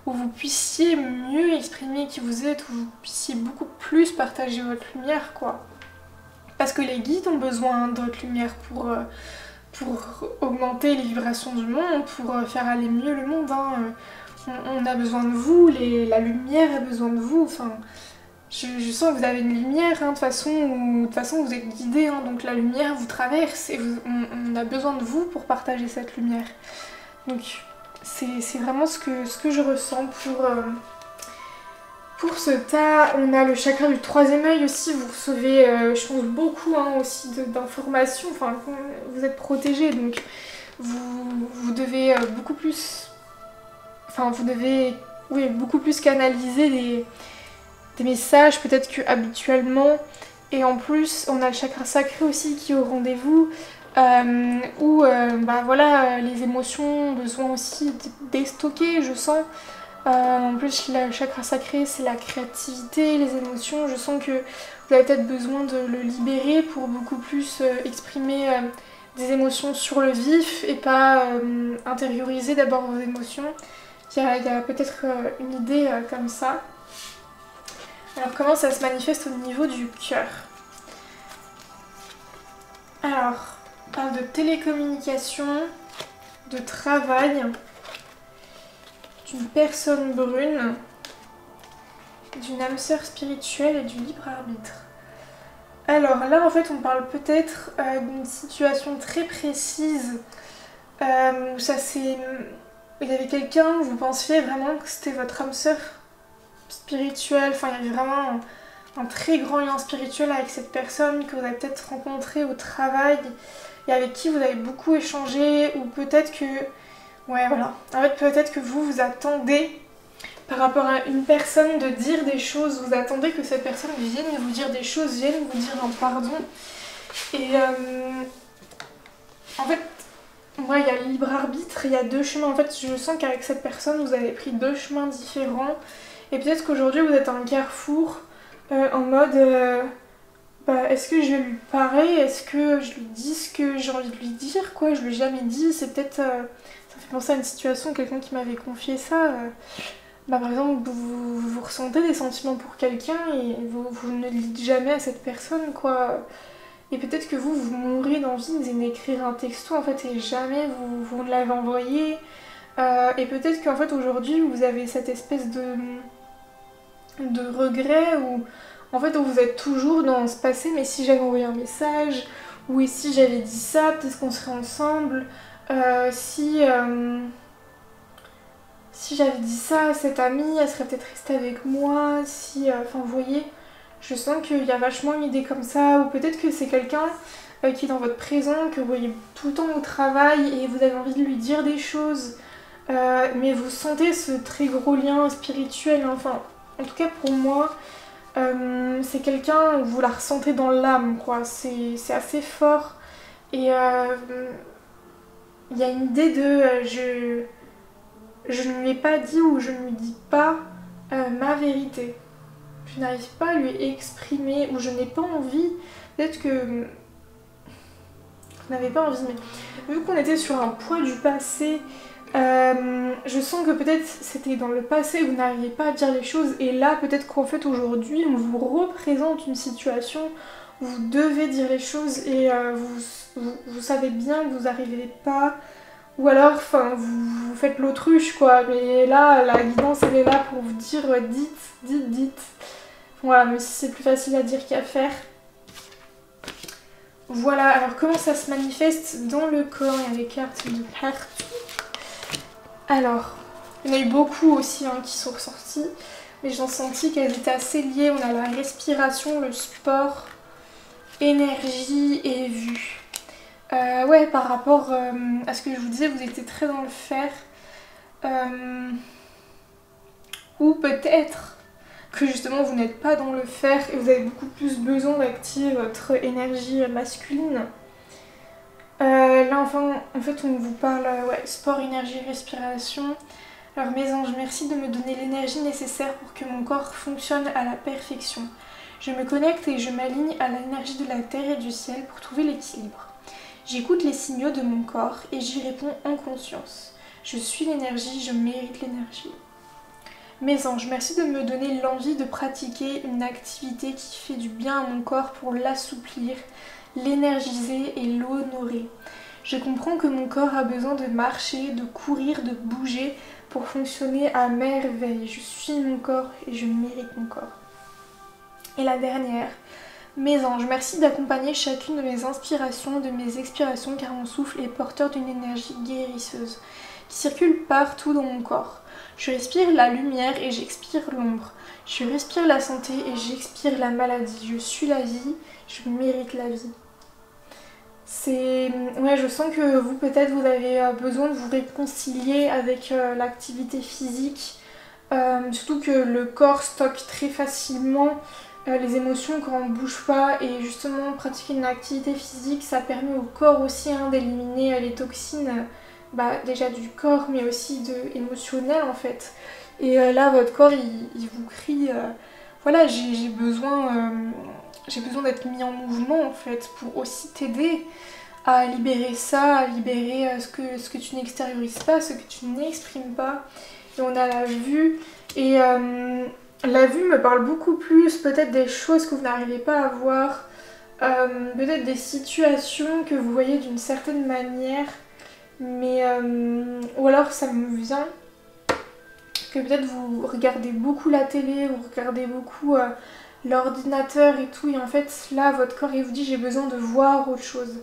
où vous puissiez mieux exprimer qui vous êtes, où vous puissiez beaucoup plus partager votre lumière, quoi. Parce que les guides ont besoin de votre lumière pour augmenter les vibrations du monde, pour faire aller mieux le monde, hein. on a besoin de vous, la lumière a besoin de vous, enfin... Je sens que vous avez une lumière, hein, de toute façon vous êtes guidés, hein, donc la lumière vous traverse et on a besoin de vous pour partager cette lumière. Donc c'est vraiment ce que je ressens pour ce tas. On a le chakra du troisième œil aussi, vous recevez je pense beaucoup, hein, aussi d'informations, enfin vous êtes protégés, donc vous devez beaucoup plus... Enfin vous devez beaucoup plus canaliser des messages peut-être que habituellement, et en plus on a le chakra sacré aussi qui est au rendez-vous, où voilà, les émotions ont besoin aussi de déstocker, je sens. En plus le chakra sacré c'est la créativité, les émotions, je sens que vous avez peut-être besoin de le libérer pour beaucoup plus exprimer des émotions sur le vif et pas intérioriser d'abord vos émotions. Il y a peut-être une idée comme ça. Alors comment ça se manifeste au niveau du cœur? Alors, on parle de télécommunication, de travail, d'une personne brune, d'une âme sœur spirituelle et du libre arbitre. Alors là en fait on parle peut-être d'une situation très précise où ça c'est... Il y avait quelqu'un, vous pensiez vraiment que c'était votre âme sœur spirituel, enfin il y avait vraiment un très grand lien spirituel avec cette personne que vous avez peut-être rencontrée au travail et avec qui vous avez beaucoup échangé, ou peut-être que... Ouais voilà, en fait peut-être que vous attendez par rapport à une personne de dire des choses, vous attendez que cette personne vienne vous dire des choses, vienne vous dire un pardon. Et en fait, moi il y a le libre arbitre, il y a deux chemins, en fait je sens qu'avec cette personne vous avez pris deux chemins différents. Et peut-être qu'aujourd'hui vous êtes à un carrefour en mode est-ce que je vais lui parler, est-ce que je lui dis ce que j'ai envie de lui dire, quoi, je lui ai jamais dit, c'est peut-être... ça fait penser à une situation, quelqu'un qui m'avait confié ça, par exemple vous ressentez des sentiments pour quelqu'un et vous ne le dites jamais à cette personne, quoi. Et peut-être que vous mourrez d'envie d'écrire un texto en fait et jamais vous ne l'avez envoyé. Et peut-être qu'en fait aujourd'hui vous avez cette espèce de regret où en fait vous êtes toujours dans ce passé, mais si j'avais envoyé un message, ou et si j'avais dit ça, peut-être qu'on serait ensemble, si j'avais dit ça à cette amie, elle serait peut-être restée avec moi, si... Enfin vous voyez, je sens qu'il y a vachement une idée comme ça, ou peut-être que c'est quelqu'un qui est dans votre présent, que vous voyez tout le temps au travail et vous avez envie de lui dire des choses, mais vous sentez ce très gros lien spirituel, hein. Enfin, en tout cas pour moi, c'est quelqu'un où vous la ressentez dans l'âme, quoi. C'est assez fort. Et il y a une idée de je ne lui ai pas dit ou je ne lui dis pas ma vérité. Je n'arrive pas à lui exprimer, ou je n'ai pas envie. Peut-être que je n'avais pas envie, mais vu qu'on était sur un poids du passé, je sens que peut-être c'était dans le passé, vous n'arriviez pas à dire les choses, et là peut-être qu'en fait aujourd'hui on vous représente une situation où vous devez dire les choses et vous savez bien que vous n'arrivez pas, ou alors enfin vous faites l'autruche, quoi. Mais là la guidance elle est là pour vous dire dites. Voilà, même si c'est plus facile à dire qu'à faire. Voilà, alors comment ça se manifeste dans le corps? Il y a des cartes de partout. Alors, il y en a eu beaucoup aussi hein, qui sont ressorties, mais j'ai senti qu'elles étaient assez liées. On a la respiration, le sport, énergie et vue. Ouais, par rapport à ce que je vous disais, vous étiez très dans le faire. Ou peut-être que justement vous n'êtes pas dans le faire et vous avez beaucoup plus besoin d'activer votre énergie masculine. Là enfin, en fait on vous parle sport, énergie, respiration. Alors mes anges, merci de me donner l'énergie nécessaire pour que mon corps fonctionne à la perfection. Je me connecte et je m'aligne à l'énergie de la terre et du ciel pour trouver l'équilibre. J'écoute les signaux de mon corps et j'y réponds en conscience. Je suis l'énergie, je mérite l'énergie. Mes anges, merci de me donner l'envie de pratiquer une activité qui fait du bien à mon corps pour l'assouplir, l'énergiser et l'honorer. Je comprends que mon corps a besoin de marcher, de courir, de bouger pour fonctionner à merveille. Je suis mon corps et je mérite mon corps. Et la dernière, mes anges, merci d'accompagner chacune de mes inspirations, de mes expirations, car mon souffle est porteur d'une énergie guérisseuse qui circule partout dans mon corps. Je respire la lumière et j'expire l'ombre. Je respire la santé et j'expire la maladie. Je suis la vie, je mérite la vie. Ouais, je sens que vous, peut-être, vous avez besoin de vous réconcilier avec l'activité physique. Surtout que le corps stocke très facilement les émotions quand on ne bouge pas. Et justement, pratiquer une activité physique, ça permet au corps aussi d'éliminer les toxines, déjà du corps, mais aussi émotionnelles en fait. Et là, votre corps, il vous crie, voilà, j'ai besoin d'être mis en mouvement en fait, pour aussi t'aider à libérer ça, à libérer ce que tu n'extériorises pas, ce que tu n'exprimes pas. Et on a la vue, et la vue me parle beaucoup plus, peut-être des choses que vous n'arrivez pas à voir, peut-être des situations que vous voyez d'une certaine manière, mais ou alors ça me vient que peut-être vous regardez beaucoup la télé, vous regardez beaucoup l'ordinateur et tout, et en fait là votre corps il vous dit j'ai besoin de voir autre chose.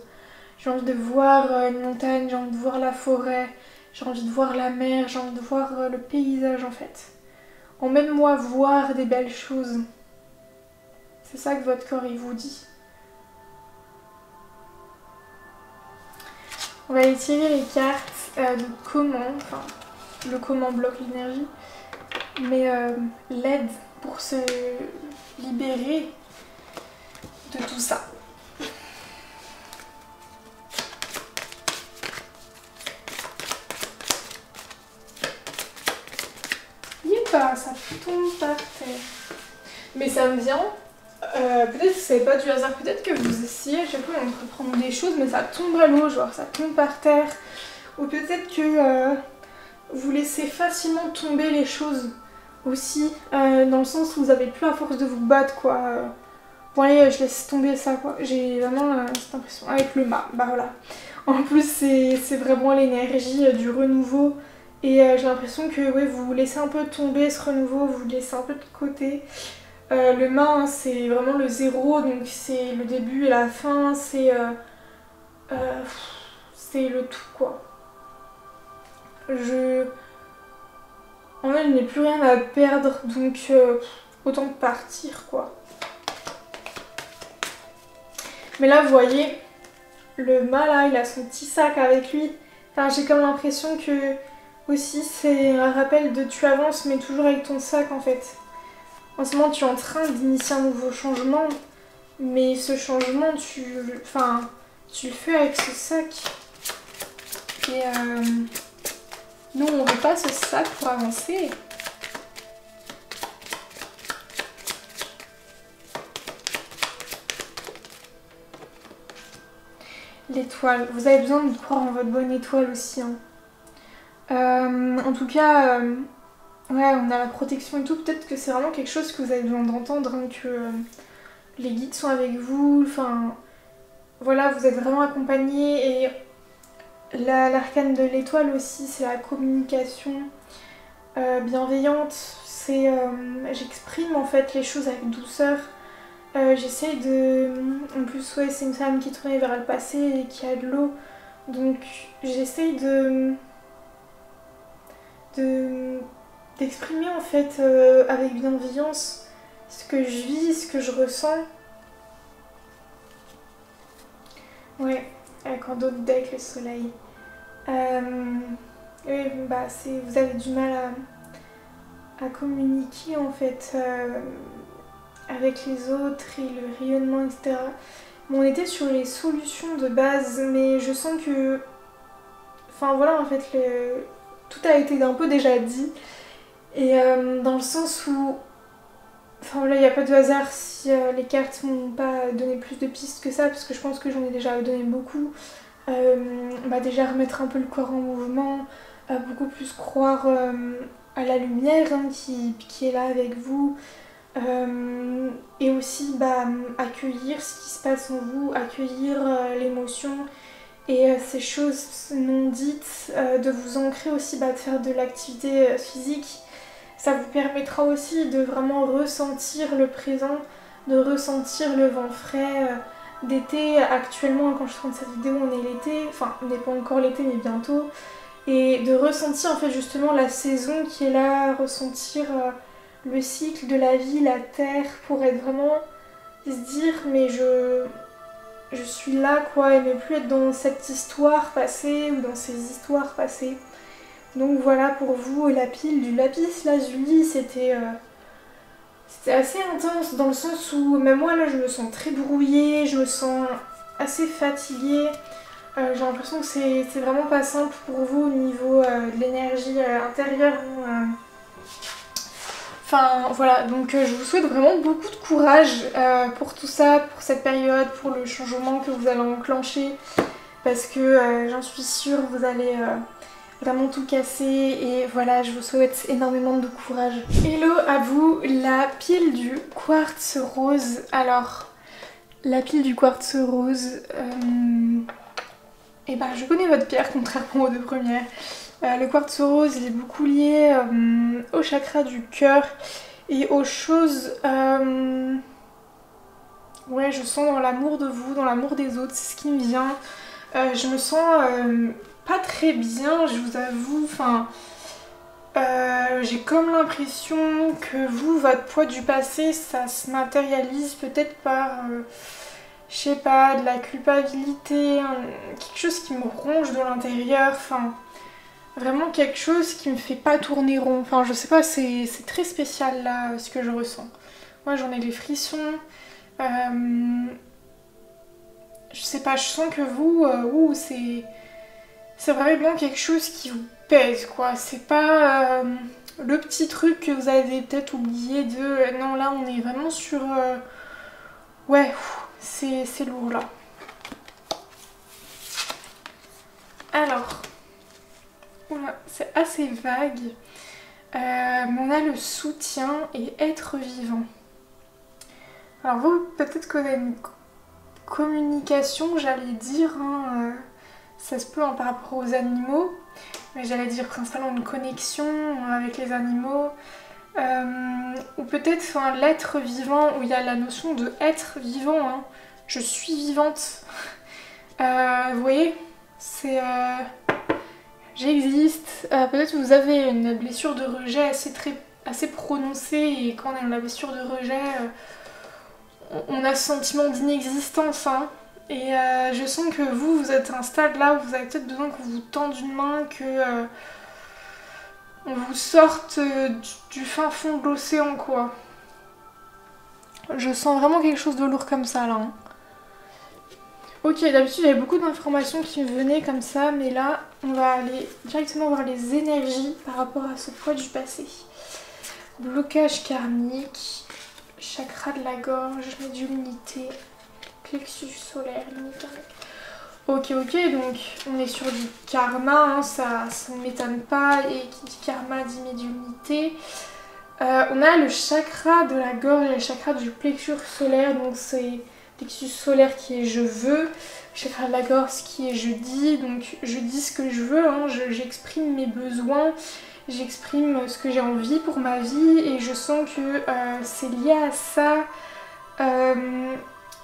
J'ai envie de voir une montagne, j'ai envie de voir la forêt, j'ai envie de voir la mer, j'ai envie de voir le paysage en fait. Emmène-moi voir des belles choses. C'est ça que votre corps il vous dit. On va aller tirer les cartes de comment, enfin le comment bloque l'énergie, mais l'aide pour se libérer de tout ça. Ça tombe par terre. Mais ça me vient, peut-être que c'est pas du hasard, peut-être que vous essayez à chaque fois d'entreprendre des choses, mais ça tombe à l'eau, genre ça tombe par terre. Ou peut-être que vous laissez facilement tomber les choses aussi, dans le sens où vous avez plus la force de vous battre, quoi. Bon allez, je laisse tomber ça, quoi. J'ai vraiment cette impression, avec le mât, bah voilà. En plus, c'est vraiment l'énergie du renouveau. Et j'ai l'impression que ouais, vous laissez un peu tomber ce renouveau, vous le laissez un peu de côté. Le mât, hein, c'est vraiment le zéro, donc c'est le début et la fin, c'est le tout, quoi. En fait, je n'ai plus rien à perdre, donc autant partir, quoi. Mais là, vous voyez, le mât, là, il a son petit sac avec lui. Enfin, j'ai comme l'impression que... Aussi, c'est un rappel de tu avances, mais toujours avec ton sac en fait. En ce moment, tu es en train d'initier un nouveau changement, mais ce changement, tu le fais avec ce sac. Et nous, on veut pas ce sac pour avancer. L'étoile, vous avez besoin de croire en votre bonne étoile aussi, hein. En tout cas, ouais, on a la protection et tout. Peut-être que c'est vraiment quelque chose que vous avez besoin d'entendre, hein, que les guides sont avec vous. Enfin, voilà, vous êtes vraiment accompagnés. Et l'arcane de l'étoile aussi, c'est la communication bienveillante. C'est j'exprime en fait les choses avec douceur. J'essaye de... En plus, ouais, c'est une femme qui est tournée vers le passé et qui a de l'eau. Donc, j'essaye d'exprimer en fait avec bienveillance ce que je vis, ce que je ressens. Ouais, avec un autre deck, le soleil. Oui, bah vous avez du mal à communiquer en fait avec les autres et le rayonnement, etc. Bon, on était sur les solutions de base, mais je sens que... Enfin voilà, en fait, tout a été un peu déjà dit. Et dans le sens où... Enfin là, il n'y a pas de hasard si les cartes m'ont pas donné plus de pistes que ça, parce que je pense que j'en ai déjà donné beaucoup. Déjà remettre un peu le corps en mouvement, beaucoup plus croire à la lumière, hein, qui est là avec vous. Et aussi accueillir ce qui se passe en vous, accueillir l'émotion et ces choses non dites, de vous ancrer aussi, de faire de l'activité physique. Ça vous permettra aussi de vraiment ressentir le présent, de ressentir le vent frais d'été. Actuellement, quand je tourne cette vidéo, on est l'été, enfin on n'est pas encore l'été mais bientôt, et de ressentir en fait justement la saison qui est là, ressentir le cycle de la vie, la terre, pour être vraiment se dire mais je suis là quoi, et ne plus être dans cette histoire passée ou dans ces histoires passées. Donc voilà pour vous la pile du lapis lazuli, c'était assez intense dans le sens où même moi là je me sens très brouillée, je me sens assez fatiguée. J'ai l'impression que c'est vraiment pas simple pour vous au niveau de l'énergie intérieure. Enfin voilà, donc je vous souhaite vraiment beaucoup de courage pour tout ça, pour cette période, pour le changement que vous allez enclencher, parce que j'en suis sûre vous allez vraiment tout casser, et voilà, je vous souhaite énormément de courage. Hello à vous, la pile du quartz rose. Alors, la pile du quartz rose, et ben je connais votre pierre contrairement aux deux premières. Le quartz rose il est beaucoup lié au chakra du cœur et aux choses... ouais, je sens dans l'amour de vous, dans l'amour des autres, c'est ce qui me vient. Je me sens pas très bien, je vous avoue, enfin... j'ai comme l'impression que vous, votre poids du passé, ça se matérialise peut-être par... je sais pas, de la culpabilité, quelque chose qui me ronge de l'intérieur, enfin... Vraiment quelque chose qui me fait pas tourner rond. Enfin, je sais pas, c'est très spécial là, ce que je ressens. Moi, j'en ai des frissons. Je sais pas, je sens que vous, c'est vraiment quelque chose qui vous pèse, quoi. C'est pas le petit truc que vous avez peut-être oublié de... Non, là, on est vraiment sur... ouais, c'est lourd, là. Alors... Voilà, c'est assez vague. Mais on a le soutien et être vivant. Alors vous, peut-être qu'on a une communication, j'allais dire, hein, ça se peut par rapport aux animaux, mais j'allais dire principalement une connexion avec les animaux. Ou peut-être l'être vivant, où il y a la notion de être vivant, hein. Je suis vivante. Vous voyez, c'est... J'existe. Peut-être que vous avez une blessure de rejet assez prononcée, et quand on a la blessure de rejet, on a ce sentiment d'inexistence. Hein. Et je sens que vous êtes à un stade là où vous avez peut-être besoin qu'on vous tende une main, que on vous sorte du fin fond de l'océan, quoi. Je sens vraiment quelque chose de lourd comme ça là. Hein. Ok, d'habitude j'avais beaucoup d'informations qui me venaient comme ça, mais là on va aller directement voir les énergies par rapport à ce poids du passé. Blocage karmique, chakra de la gorge, médiumnité, plexus solaire, limite karmique. Ok, donc on est sur du karma, hein, ça ne m'étonne pas, et qui dit karma dit médiumnité. On a le chakra de la gorge et le chakra du plexus solaire, donc c'est... plexus solaire qui est je veux, chakra de la gorge qui est je dis, donc je dis ce que je veux, hein, j'exprime mes besoins, j'exprime ce que j'ai envie pour ma vie, et je sens que c'est lié à ça,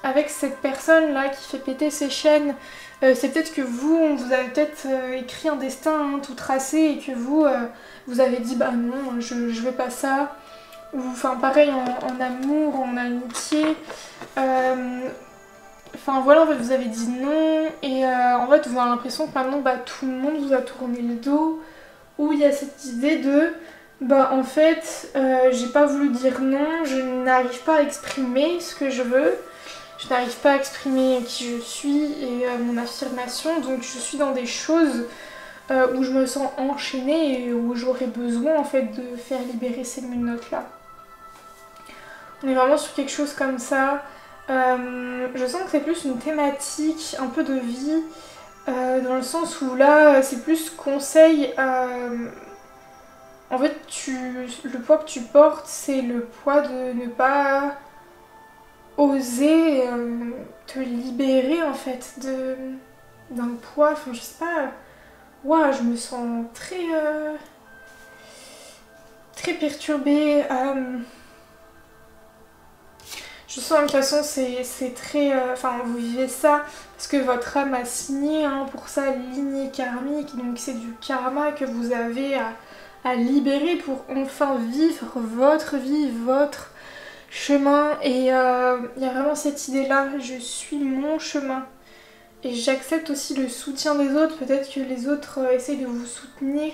avec cette personne là qui fait péter ses chaînes. C'est peut-être que vous, on vous avez peut-être écrit un destin hein, tout tracé, et que vous, vous avez dit bah non, je veux pas ça. Ou enfin pareil en amour, en amitié. Enfin voilà, en fait vous avez dit non, et en fait vous avez l'impression que maintenant tout le monde vous a tourné le dos, où il y a cette idée de en fait j'ai pas voulu dire non, je n'arrive pas à exprimer ce que je veux, je n'arrive pas à exprimer qui je suis et mon affirmation, donc je suis dans des choses où je me sens enchaînée et où j'aurais besoin en fait de faire libérer ces menottes là. On est vraiment sur quelque chose comme ça. Je sens que c'est plus une thématique un peu de vie, dans le sens où là c'est plus conseil. En fait le poids que tu portes, c'est le poids de ne pas oser te libérer en fait, d'un poids, enfin je sais pas, waouh, je me sens très perturbée. Je sens que de toute façon c'est très... Enfin vous vivez ça parce que votre âme a signé hein, pour ça lignée karmique, donc c'est du karma que vous avez à libérer pour enfin vivre votre vie, votre chemin. Et il y a vraiment cette idée là, je suis mon chemin. Et j'accepte aussi le soutien des autres, peut-être que les autres essayent de vous soutenir,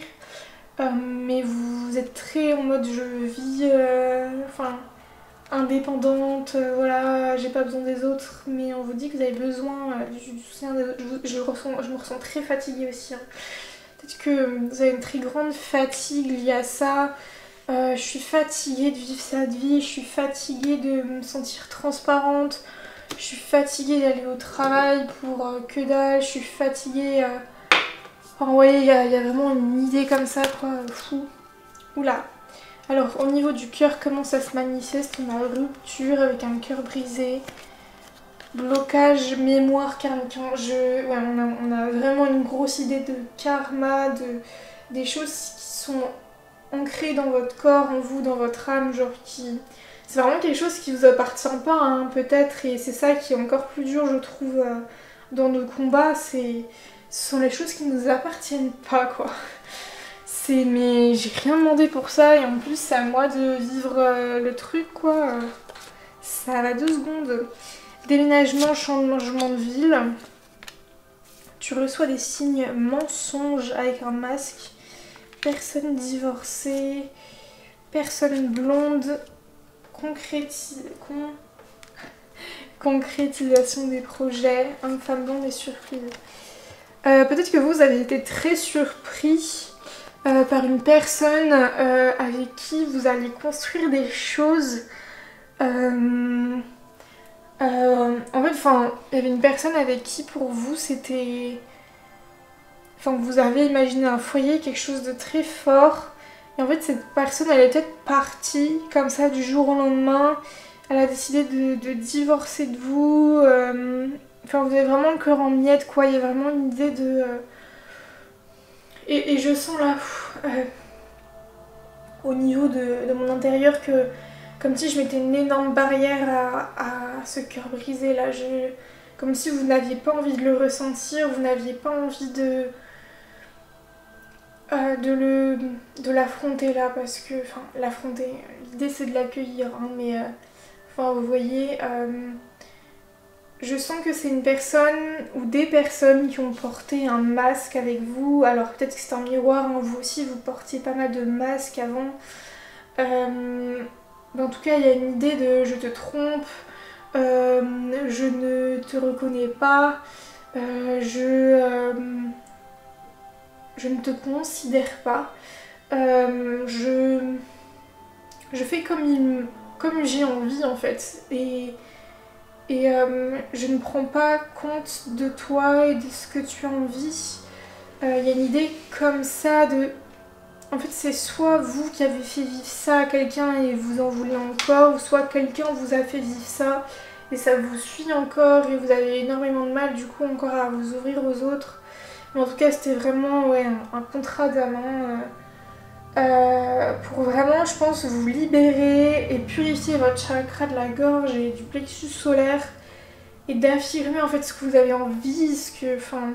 mais vous êtes très en mode je vis... Enfin... indépendante, voilà, j'ai pas besoin des autres, mais on vous dit que vous avez besoin du soutien des autres. Je me ressens très fatiguée aussi. Hein. Peut-être que vous avez une très grande fatigue liée à ça. Je suis fatiguée de vivre cette vie, je suis fatiguée de me sentir transparente, je suis fatiguée d'aller au travail pour que dalle, je suis fatiguée... Enfin, ouais, il y a vraiment une idée comme ça, quoi, fou. Oula. Alors au niveau du cœur, comment ça se manifeste? On a rupture avec un cœur brisé, blocage, mémoire karmique. Ouais, on a vraiment une grosse idée de karma, des choses qui sont ancrées dans votre corps, en vous, dans votre âme, genre qui... C'est vraiment quelque chose qui vous appartient pas, hein, peut-être, et c'est ça qui est encore plus dur, je trouve, dans nos combats, ce sont les choses qui nous appartiennent pas, quoi. Mais j'ai rien demandé pour ça et en plus c'est à moi de vivre le truc quoi. Ça va 2 secondes. Déménagement, changement de ville. Tu reçois des signes mensonges avec un masque. Personne divorcée. Personne blonde. Concrétisation des projets. Homme, femme blonde et surprise. Peut-être que vous avez été très surpris. Par une personne avec qui vous allez construire des choses. En fait, il y avait une personne avec qui pour vous c'était... Enfin, vous avez imaginé un foyer, quelque chose de très fort. Et en fait, cette personne, elle est peut-être partie comme ça du jour au lendemain. Elle a décidé de divorcer de vous. Enfin, vous avez vraiment le cœur en miettes, quoi. Il y a vraiment une idée de... Et je sens là, au niveau de mon intérieur, que comme si je mettais une énorme barrière à ce cœur brisé là. Comme si vous n'aviez pas envie de le ressentir, vous n'aviez pas envie de l'affronter là, parce que, enfin, l'affronter, l'idée c'est de l'accueillir, hein, mais, enfin, vous voyez, je sens que c'est une personne ou des personnes qui ont porté un masque avec vous. Alors peut-être que c'est un miroir, hein, vous aussi vous portiez pas mal de masques avant. Mais en tout cas il y a une idée de je te trompe, je ne te reconnais pas, je ne te considère pas, je fais comme j'ai envie en fait. Et je ne prends pas compte de toi et de ce que tu as envie. Il y a une idée comme ça de... En fait, c'est soit vous qui avez fait vivre ça à quelqu'un et vous en voulez encore, ou soit quelqu'un vous a fait vivre ça et ça vous suit encore et vous avez énormément de mal du coup encore à vous ouvrir aux autres. Mais en tout cas, c'était vraiment ouais, un contrat d'amant pour vraiment, je pense, vous libérer et purifier votre chakra de la gorge et du plexus solaire et d'affirmer en fait ce que vous avez envie, ce que... Enfin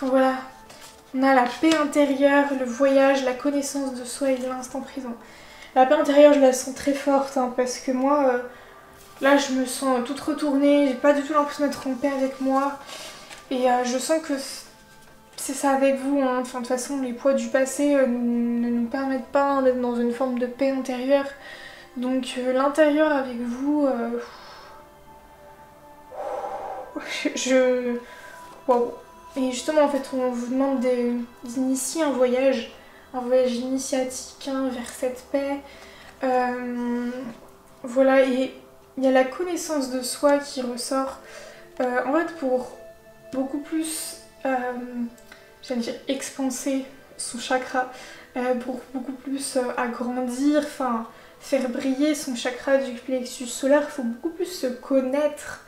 voilà. On a la paix intérieure, le voyage, la connaissance de soi et de l'instant présent. La paix intérieure, je la sens très forte hein, parce que moi, là, je me sens toute retournée, j'ai pas du tout l'impression d'être en paix avec moi. Et je sens que c'est ça avec vous. Hein. Enfin, de toute façon, les poids du passé ne nous permettent pas d'être dans une forme de paix intérieure. Donc, l'intérieur avec vous... Waouh. Et justement, en fait, on vous demande d'initier un voyage initiatique hein, vers cette paix. Voilà, et il y a la connaissance de soi qui ressort. En fait, pour beaucoup plus, j'allais dire, expanser son chakra, pour beaucoup plus agrandir, enfin, faire briller son chakra du plexus solaire, il faut beaucoup plus se connaître.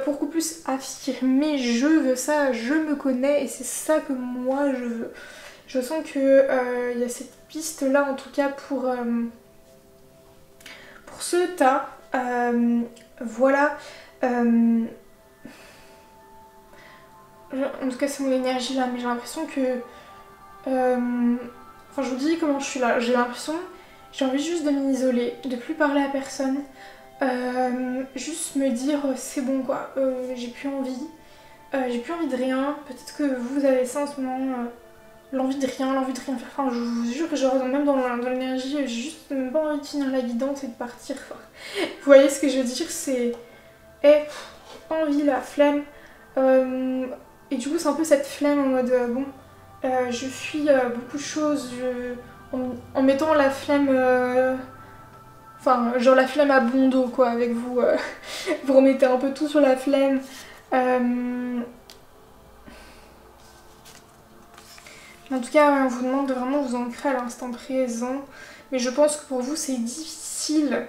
beaucoup plus affirmer je veux ça, je me connais et c'est ça que moi je veux. Je sens que y a cette piste là en tout cas pour ce tas. Voilà. En tout cas c'est mon énergie là, mais j'ai l'impression que... Enfin je vous dis comment je suis là, j'ai l'impression, j'ai envie juste de m'isoler, de plus parler à personne. Juste me dire c'est bon quoi, j'ai plus envie de rien. Peut-être que vous avez ça en ce moment, l'envie de rien faire. Enfin je vous jure, genre même dans l'énergie, j'ai juste même pas envie de finir la guidance et de partir. Enfin, vous voyez ce que je veux dire, c'est pas envie, la flemme. Et du coup c'est un peu cette flemme en mode bon, je fuis beaucoup de choses, en mettant la flemme... Enfin, genre la flemme à bon dos quoi, avec vous. Vous remettez un peu tout sur la flemme. En tout cas, on vous demande de vraiment vous ancrer à l'instant présent. Mais je pense que pour vous, c'est difficile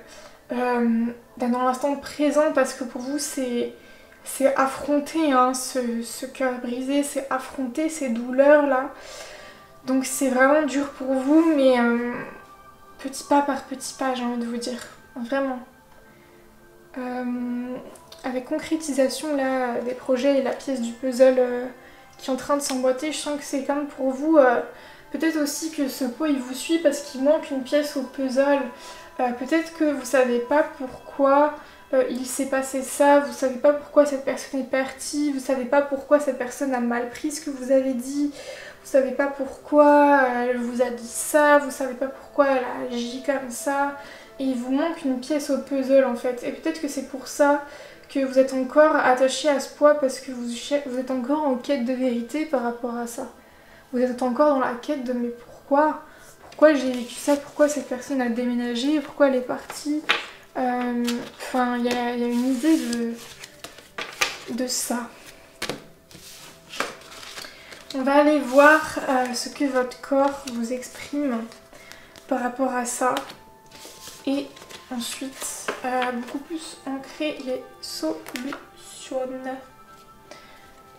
d'être dans l'instant présent parce que pour vous, c'est affronter hein, ce cœur brisé, c'est affronter ces douleurs là. Donc c'est vraiment dur pour vous, mais... petit pas par petit pas, j'ai envie de vous dire. Vraiment. Avec concrétisation là, des projets et la pièce du puzzle qui est en train de s'emboîter, je sens que c'est comme pour vous. Peut-être aussi que ce pot il vous suit parce qu'il manque une pièce au puzzle. Peut-être que vous savez pas pourquoi il s'est passé ça, vous savez pas pourquoi cette personne est partie, vous savez pas pourquoi cette personne a mal pris ce que vous avez dit. Vous savez pas pourquoi elle vous a dit ça, vous savez pas pourquoi elle a agi comme ça. Et il vous manque une pièce au puzzle en fait. Et peut-être que c'est pour ça que vous êtes encore attaché à ce poids parce que vous êtes encore en quête de vérité par rapport à ça. Vous êtes encore dans la quête de mais pourquoi j'ai vécu ça, pourquoi cette personne a déménagé, pourquoi elle est partie. Enfin, il y a une idée de ça. On va aller voir ce que votre corps vous exprime par rapport à ça. Et ensuite, beaucoup plus ancrer les solutions.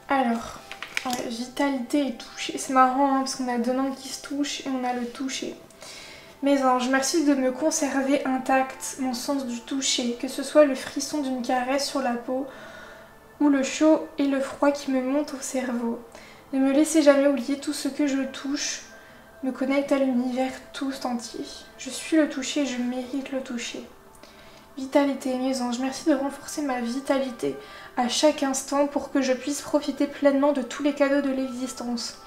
Alors, vitalité et toucher. C'est marrant hein, parce qu'on a deux mains qui se touchent et on a le toucher. Mes anges, merci de me conserver intact mon sens du toucher, que ce soit le frisson d'une caresse sur la peau ou le chaud et le froid qui me montent au cerveau. Ne me laissez jamais oublier tout ce que je touche, me connecte à l'univers tout entier. Je suis le toucher et je mérite le toucher. Vitalité, mes anges, merci de renforcer ma vitalité à chaque instant pour que je puisse profiter pleinement de tous les cadeaux de l'existence.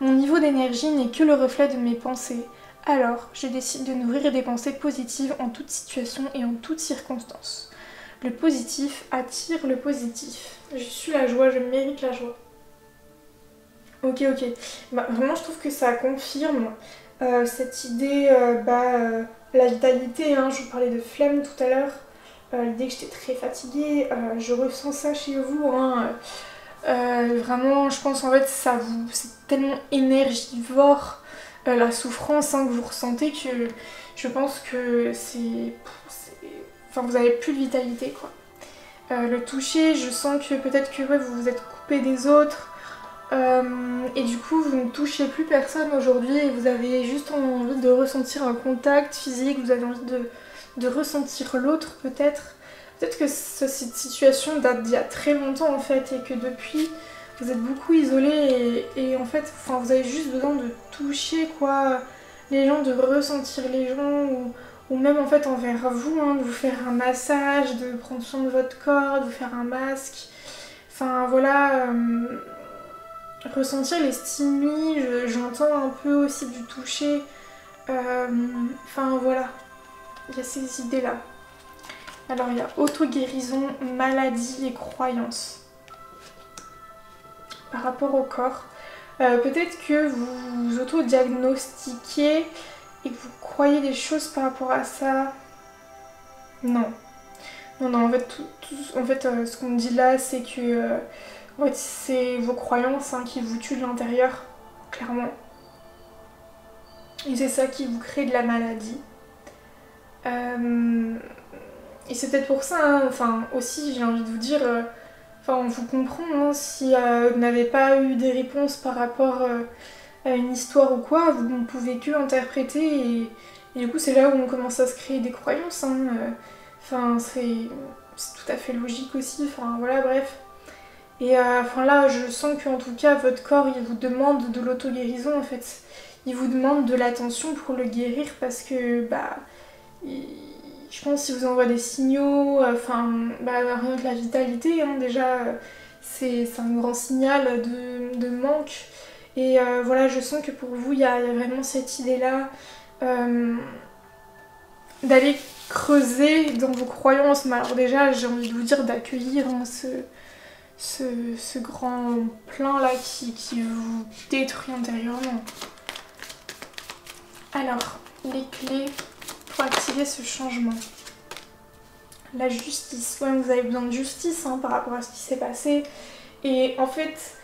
Mon niveau d'énergie n'est que le reflet de mes pensées. Alors, je décide de nourrir des pensées positives en toute situation et en toute circonstance. Le positif attire le positif. Je suis la joie, je mérite la joie. Ok. Bah, vraiment, je trouve que ça confirme cette idée, la vitalité. Hein, je vous parlais de flemme tout à l'heure. L'idée que j'étais très fatiguée. Je ressens ça chez vous. Hein, vraiment, je pense en fait, c'est tellement énergivore la souffrance hein, que vous ressentez que je pense que enfin, vous avez plus de vitalité quoi. Le toucher, je sens que peut-être que ouais, vous vous êtes coupé des autres. Et du coup vous ne touchez plus personne aujourd'hui et vous avez juste envie de ressentir un contact physique, vous avez envie de ressentir l'autre peut-être. Peut-être que cette situation date d'il y a très longtemps en fait et que depuis vous êtes beaucoup isolé et en fait enfin, vous avez juste besoin de toucher quoi, les gens, de ressentir les gens ou même en fait envers vous, hein, de vous faire un massage, de prendre soin de votre corps, de vous faire un masque. Enfin voilà... ressentir les stimuli, j'entends un peu aussi du toucher. Enfin voilà, il y a ces idées là. Alors il y a auto-guérison, maladie et croyance. Par rapport au corps, peut-être que vous vous auto-diagnostiquez et que vous croyez des choses par rapport à ça. Non, en fait, ce qu'on me dit là c'est que en fait, c'est vos croyances hein, qui vous tuent de l'intérieur, clairement. Et c'est ça qui vous crée de la maladie. Et c'est peut-être pour ça, hein, enfin aussi j'ai envie de vous dire, enfin on vous comprend hein, si vous n'avez pas eu des réponses par rapport à une histoire ou quoi, vous ne pouvez que interpréter et du coup c'est là où on commence à se créer des croyances. Hein, enfin c'est tout à fait logique aussi, enfin voilà bref. Et enfin là je sens qu'en tout cas votre corps il vous demande de l'auto-guérison en fait. Il vous demande de l'attention pour le guérir parce que bah je pense qu'il vous envoie des signaux, enfin bah, rien que la vitalité hein, déjà c'est un grand signal de manque. Et voilà, je sens que pour vous, il y a vraiment cette idée-là d'aller creuser dans vos croyances. Mais alors déjà, j'ai envie de vous dire d'accueillir hein, ce grand plein-là qui vous détruit intérieurement. Alors, les clés pour activer ce changement. La justice. Ouais, vous avez besoin de justice hein, par rapport à ce qui s'est passé. Et en fait...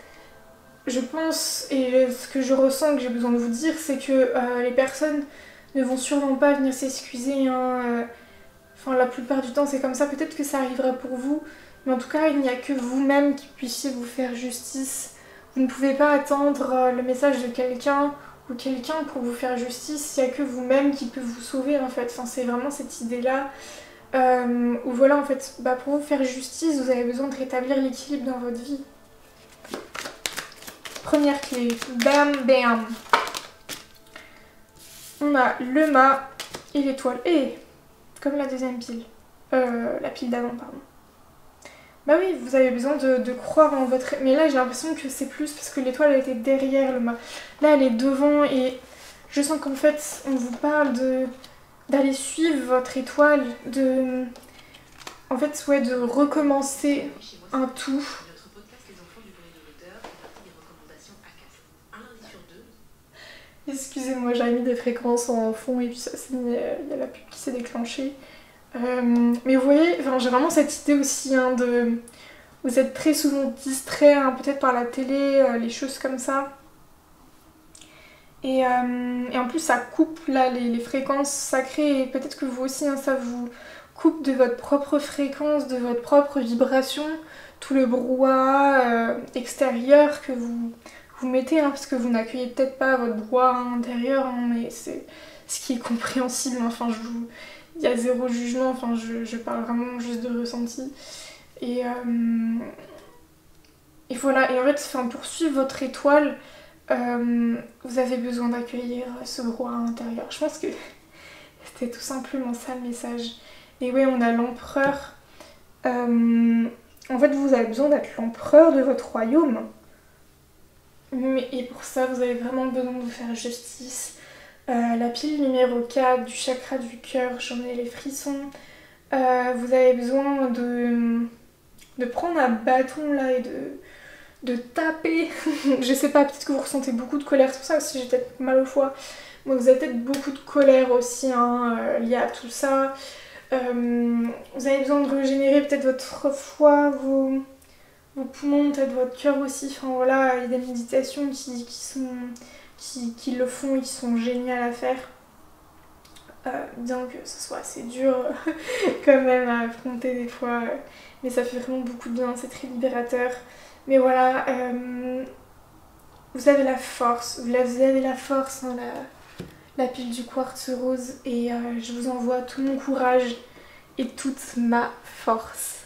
je pense, et ce que je ressens que j'ai besoin de vous dire, c'est que les personnes ne vont sûrement pas venir s'excuser. Hein, enfin, la plupart du temps, c'est comme ça. Peut-être que ça arrivera pour vous, mais en tout cas, il n'y a que vous-même qui puissiez vous faire justice. Vous ne pouvez pas attendre le message de quelqu'un ou quelqu'un pour vous faire justice. Il n'y a que vous-même qui peut vous sauver, en fait. Enfin, c'est vraiment cette idée-là. Où voilà, en fait, bah, pour vous faire justice, vous avez besoin de rétablir l'équilibre dans votre vie. Première clé, bam bam. On a le mât et l'étoile. Et comme la deuxième pile. La pile d'avant, pardon. Bah oui, vous avez besoin de croire en votre... Mais là, j'ai l'impression que c'est plus parce que l'étoile, elle était derrière le mât. Là, elle est devant et je sens qu'en fait, on vous parle d'aller suivre votre étoile, en fait, ouais, de recommencer un tout. Excusez-moi, j'ai mis des fréquences en fond et puis ça, il y a la pub qui s'est déclenchée. Mais vous voyez, j'ai vraiment cette idée aussi hein, de... Vous êtes très souvent distrait, hein, peut-être par la télé, les choses comme ça. Et en plus, ça coupe là les fréquences sacrées et peut-être que vous aussi, hein, ça vous coupe de votre propre fréquence, de votre propre vibration, tout le brouhaha extérieur que vous mettez, hein, parce que vous n'accueillez peut-être pas votre brouhaha intérieur, hein, mais c'est ce qui est compréhensible. Hein, enfin, il y a zéro jugement, enfin, je parle vraiment juste de ressenti. Et voilà, et en fait, pour suivre votre étoile, vous avez besoin d'accueillir ce brouhaha intérieur. Je pense que c'était tout simplement ça le message. Et oui, on a l'empereur. En fait, vous avez besoin d'être l'empereur de votre royaume. Et pour ça, vous avez vraiment besoin de vous faire justice. La pile numéro 4 du chakra du cœur, j'en ai les frissons. Vous avez besoin de prendre un bâton là et de taper. Je sais pas, peut-être que vous ressentez beaucoup de colère, c'est pour ça aussi j'ai peut-être mal au foie. Donc vous avez peut-être beaucoup de colère aussi hein, liée à tout ça. Vous avez besoin de régénérer peut-être votre foie, vos poumons, peut-être votre cœur aussi. Enfin voilà, il y a des méditations qui le font et qui sont géniales à faire. Bien que ce soit assez dur quand même à affronter des fois, mais ça fait vraiment beaucoup de bien, c'est très libérateur. Mais voilà, vous avez la force, vous avez la force, hein, la pile du quartz rose, et je vous envoie tout mon courage et toute ma force.